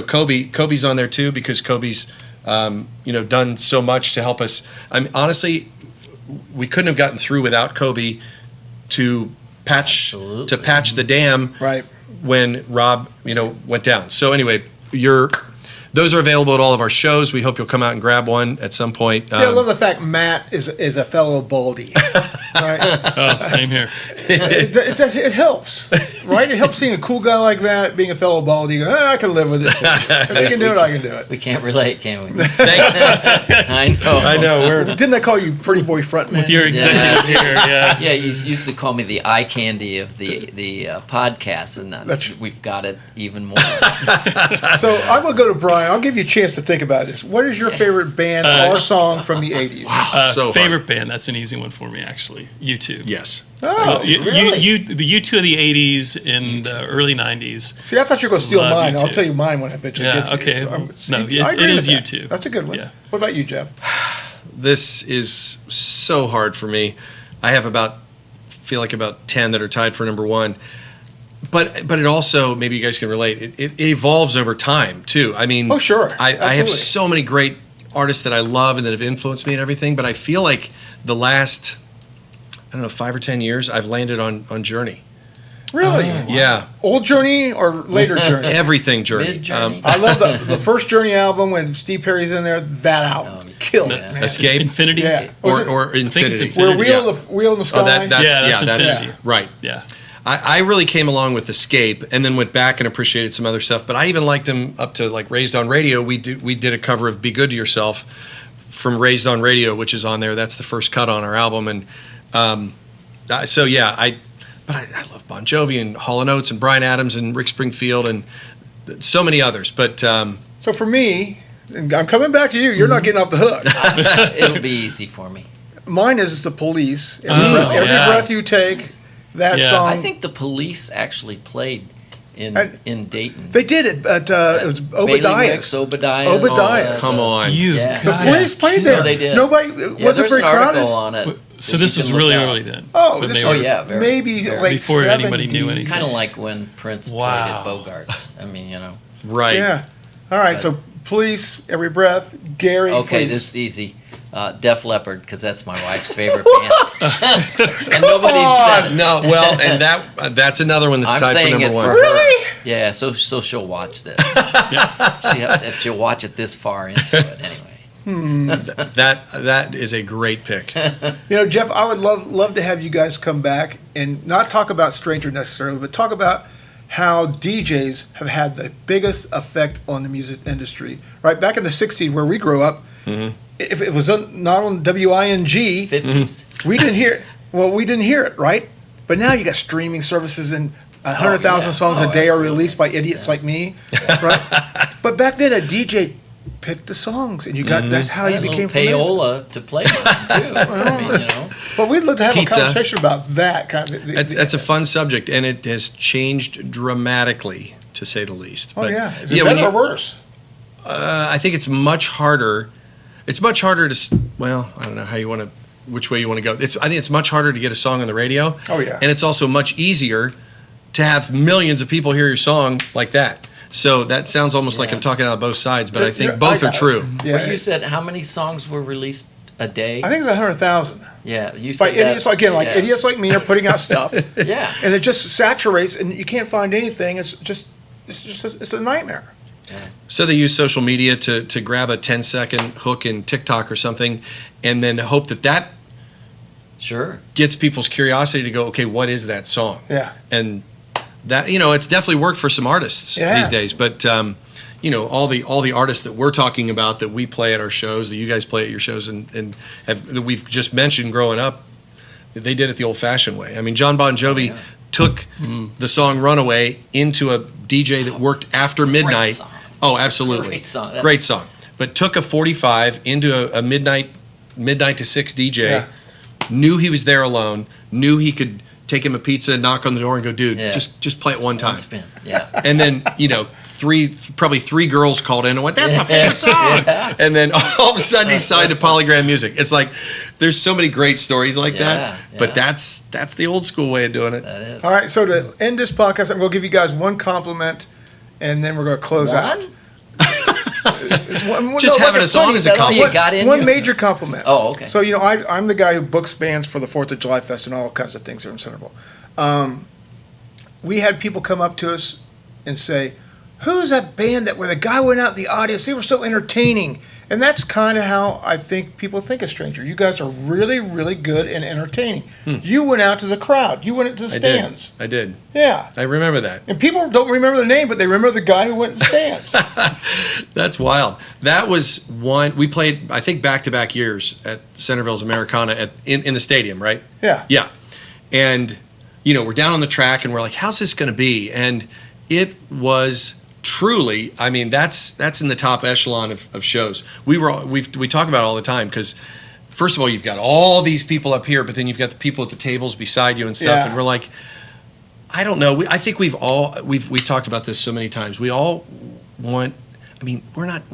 Kobe's on there too because Kobe's done so much to help us. I mean, honestly, we couldn't have gotten through without Kobe to patch the dam.
Right.
When Rob, went down. So anyway, those are available at all of our shows. We hope you'll come out and grab one at some point.
See, I love the fact Matt is a fellow baldy. Right?
Oh, same here.
It helps, right? It helps seeing a cool guy like that being a fellow baldy. You go, I can live with it. Too. If they can do it, I can do it.
We can't relate, can we?
I know.
Didn't I call you pretty boy frontman?
With your executive here, yeah.
Yeah, you used to call me the eye candy of the podcast, and we've got it even more.
So I'm going to go to Brian. I'll give you a chance to think about this. What is your favorite band or song from the 80s?
So
favorite
hard.
band, that's an easy one for me, actually. U2.
Yes.
Oh,
Really?
The U2 of the 80s and the early 90s.
see, I thought you were going to steal
Love
mine.
U2.
I'll tell you mine when I eventually
Yeah,
get to
okay.
you.
No,
I
it
agree
is
with that.
U2.
That's a good one.
Yeah.
What about you, Jeff?
This is so hard for me. I have about 10 that are tied for number one. But it also, maybe you guys can relate, it evolves over time, too. I mean,
Oh, sure.
I have
Absolutely.
so many great artists that I love and that have influenced me and everything, but I feel like the last, 5 or 10 years, I've landed on Journey.
Really?
Yeah.
Old Journey or later Journey?
Everything Journey.
Mid-Journey.
I love the first Journey album when Steve Perry's in there. That album killed it. Man.
Escape.
Infinity?
Yeah.
Or
think it's
Infinity.
Infinity.
Where Wheel in the Sky.
Oh, that's
Infinity.
right.
Yeah.
I really came along with Escape and then went back and appreciated some other stuff. But I even liked them up to like Raised on Radio. We did a cover of Be Good to Yourself from Raised on Radio, which is on there. That's the first cut on our album. And I love Bon Jovi and Hall & Oates and Bryan Adams and Rick Springfield and so many others. But
So for me, and I'm coming back to you. You're not getting off the hook.
It'll be easy for me.
Mine is The Police.
Oh,
Every
yes.
breath you take. That
Yeah.
song.
I think the Police actually played in Dayton.
they did it, but it was
Bailiwicks,
Obadiah.
Obadiah.
Obadiah.
come on.
You've
Yeah.
The
got
Police played there.
No, they did.
Nobody
Yeah,
wasn't
there's
very
an article
crowded.
on it.
So
that
this
you
was
can
really
look
early
up.
then.
Oh,
when
this
they
was
were-
yeah, very,
maybe
very.
late
Before anybody knew
70s.
anything.
Kind of like when Prince
Wow.
played at Bogarts. I mean,
Right.
Yeah. All right. So Police, Every Breath, Gary.
Okay,
please.
this is easy. Def Leppard, because that's my wife's favorite band. And nobody said it.
No, well, and that's another one that's
I'm
tied for
saying
number
it
one.
for
Really?
her. Yeah, so she'll watch this. If she'll watch it this far into it, anyway.
That is a great pick.
Jeff, I would love to have you guys come back and not talk about Stranger necessarily, but talk about how DJs have had the biggest effect on the music industry. Right back in the '60s, where we grew up, if it was not on WING,
50s.
we didn't hear it. Well, we didn't hear it, right? But now you got streaming services and 100,000
yeah.
songs
Oh,
a day are
absolutely.
released by idiots like me, right? But back then, a DJ picked the songs, and you got that's how you
A little
became familiar.
payola to play with, too. I mean,
But we'd love to have
Pizza.
a conversation about that kind of.
That's a fun subject, and it has changed dramatically, to say the least.
Oh
But,
yeah, is it
when
better or worse?
I think it's much harder. It's much harder to. Well, I don't know how you want to. Which way you want to go? I think it's much harder to get a song on the radio.
Oh, yeah.
And it's also much easier to have millions of people hear your song like that. So that sounds almost like
Yeah.
I'm talking out of both sides, but I think
I
both are
got it.
true.
Yeah,
Well, you said how many songs were released a day?
I think it's 100,000.
Yeah, you
By
said
idiots
that,
again, like
yeah.
idiots like me are putting out stuff,
Yeah.
and it just saturates, and you can't find anything. It's a nightmare.
So they use social media to grab a 10-second hook in TikTok or something, and then hope that
Sure.
gets people's curiosity to go, okay, what is that song?
Yeah.
And that, it's definitely worked for some artists
It has.
these days. But all the artists that we're talking about that we play at our shows, that you guys play at your shows, and that we've just mentioned growing up, they did it the old-fashioned way. I mean, John Bon Jovi took the song "Runaway" into a DJ that worked after midnight.
song.
Oh, absolutely,
Great song.
But took a 45 into a midnight to 6 DJ.
Yeah.
Knew he was there alone. Knew he could take him a pizza, knock on the door, and go, dude,
Yeah.
just play it one time.
Spin. Yeah.
And then probably three girls called in and went, "That's my favorite song."
Yeah.
And then all of a sudden he signed to Polygram Music. It's like there's so many great stories like
Yeah,
that. But
yeah.
that's the old school way of doing it.
That is.
All right, so to end this podcast, I'm going to give you guys one compliment, and then we're going to close out.
Just having us on is a
Is that all you
compliment.
got in
One
you?
major compliment.
Oh, okay.
So, I'm the guy who books bands for the 4th of July Fest and all kinds of things here in Centerville. We had people come up to us and say, "Who's that band where the guy went out in the audience? They were so entertaining." And that's kind of how I think people think of Stranger. You guys are really, really good and entertaining. You went out to the crowd. You went into the stands.
I did.
Yeah.
I remember that.
And people don't remember the name, but they remember the guy who went in the stands.
That's wild. That was one we played, I think, back-to-back years at Centerville's Americana in the stadium, right?
Yeah.
Yeah. And, we're down on the track and we're like, how's this going to be? And it was truly, I mean, that's in the top echelon of shows. We talk about it all the time because, first of all, you've got all these people up here, but then you've got the people at the tables beside you and stuff.
Yeah.
And we're like, I don't know. I think we've talked about this so many times. We all want, we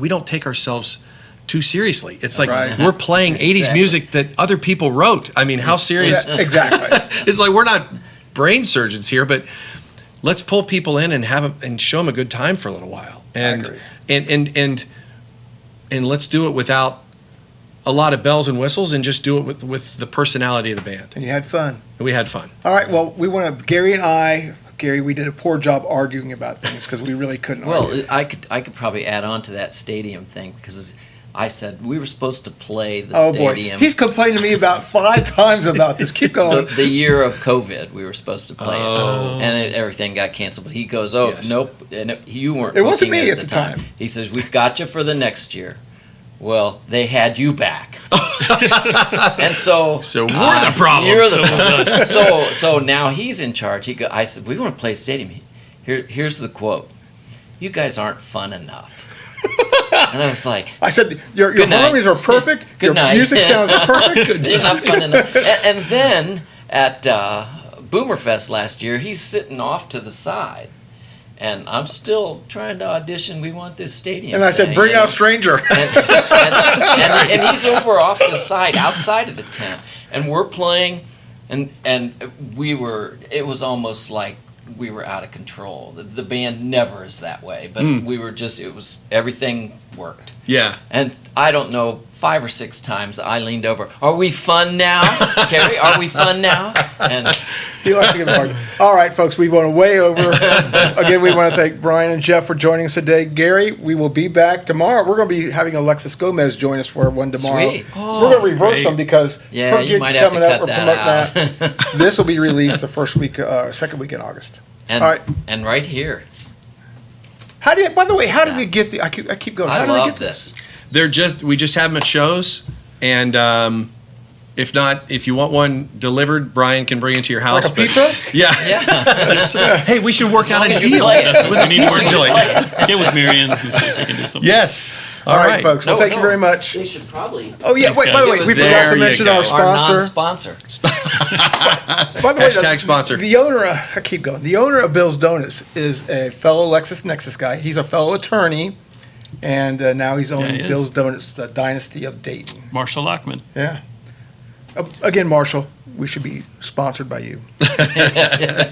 don't take ourselves too seriously. It's like
Right.
we're playing 80s
Exactly.
music that other people wrote. I mean, how serious?
Yeah, exactly.
It's like we're not brain surgeons here, but let's pull people in and have them and show them a good time for a little while. And
agree.
and let's do it without a lot of bells and whistles and just do it with the personality of the band.
And you had fun.
And we had fun.
All right, well, Gary, we did a poor job arguing about things because we really couldn't argue.
Well, I could probably add on to that stadium thing because I said we were supposed to play the
Oh, boy.
stadium.
He's complained to me about 5 times about this. Keep going.
the year of COVID, we were supposed to play it,
Oh.
and everything got canceled. But he goes, "Oh,
Yes.
nope," and you weren't.
It wasn't
booking
me
at
at the time.
He says, "We've got you for the next year." Well, they had you back, and so
So we're the problem.
You're
So was
the
us.
so now he's in charge. I said, "We want to play stadium." Here's the quote: "You guys aren't fun enough." And I was like,
I said, your
Good night.
harmonies are perfect.
Good
your
night.
music sounds perfect.
You're not fun enough. And then at Boomerfest last year, he's sitting off to the side. And I'm still trying to audition. We want this stadium.
And I said,
thing,
bring
you know?
out Stranger.
And he's over off the side, outside of the tent. And we're playing, and it was almost like we were out of control. The band never is that way, but everything worked.
Yeah.
And I don't know, 5 or 6 times I leaned over. Are we fun now, Terry? Are we fun now? And
He likes to give a hard. All right, folks, we've gone way over. Again, we want to thank Brian and Jeff for joining us today. Gary, we will be back tomorrow. We're going to be having Alexis Gomez join us for one tomorrow.
Sweet.
So we're going to reverse
great.
them because
Yeah,
her
you
gig's
might have to
coming up.
cut
We're
that
promoting
out.
that. This will be released the second week in August.
and,
All right.
and right here,
By the way, how did they get the? I keep going. How
I
did they
love
get this?
this.
We just have them at shows, and if not, if you want one delivered, Brian can bring it to your house.
Like a
but-
pizza?
Yeah.
Yeah.
Hey, we should work
As
out
long
a
as you
deal
play it.
with a
We need to
pizza
work
joint.
Get with Marion's and see if we can do something.
Yes.
All right, folks. Well, thank you very much.
They should probably.
Oh yeah.
Thanks,
Wait. By the
guys.
way, we
There
forgot to
you
mention
go.
our
Our
sponsor.
non-sponsor.
By the way,
Hashtag sponsor.
The owner, I keep going. The owner of Bill's Donuts is a fellow LexisNexis guy. He's a fellow attorney, and now he's owning
he is.
Bill's Donuts, the Dynasty of Dayton.
Marshall Lockman.
Yeah. Again, Marshall, we should be sponsored by you.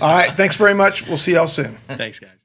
All right. Thanks very much. We'll see y'all soon.
Thanks, guys.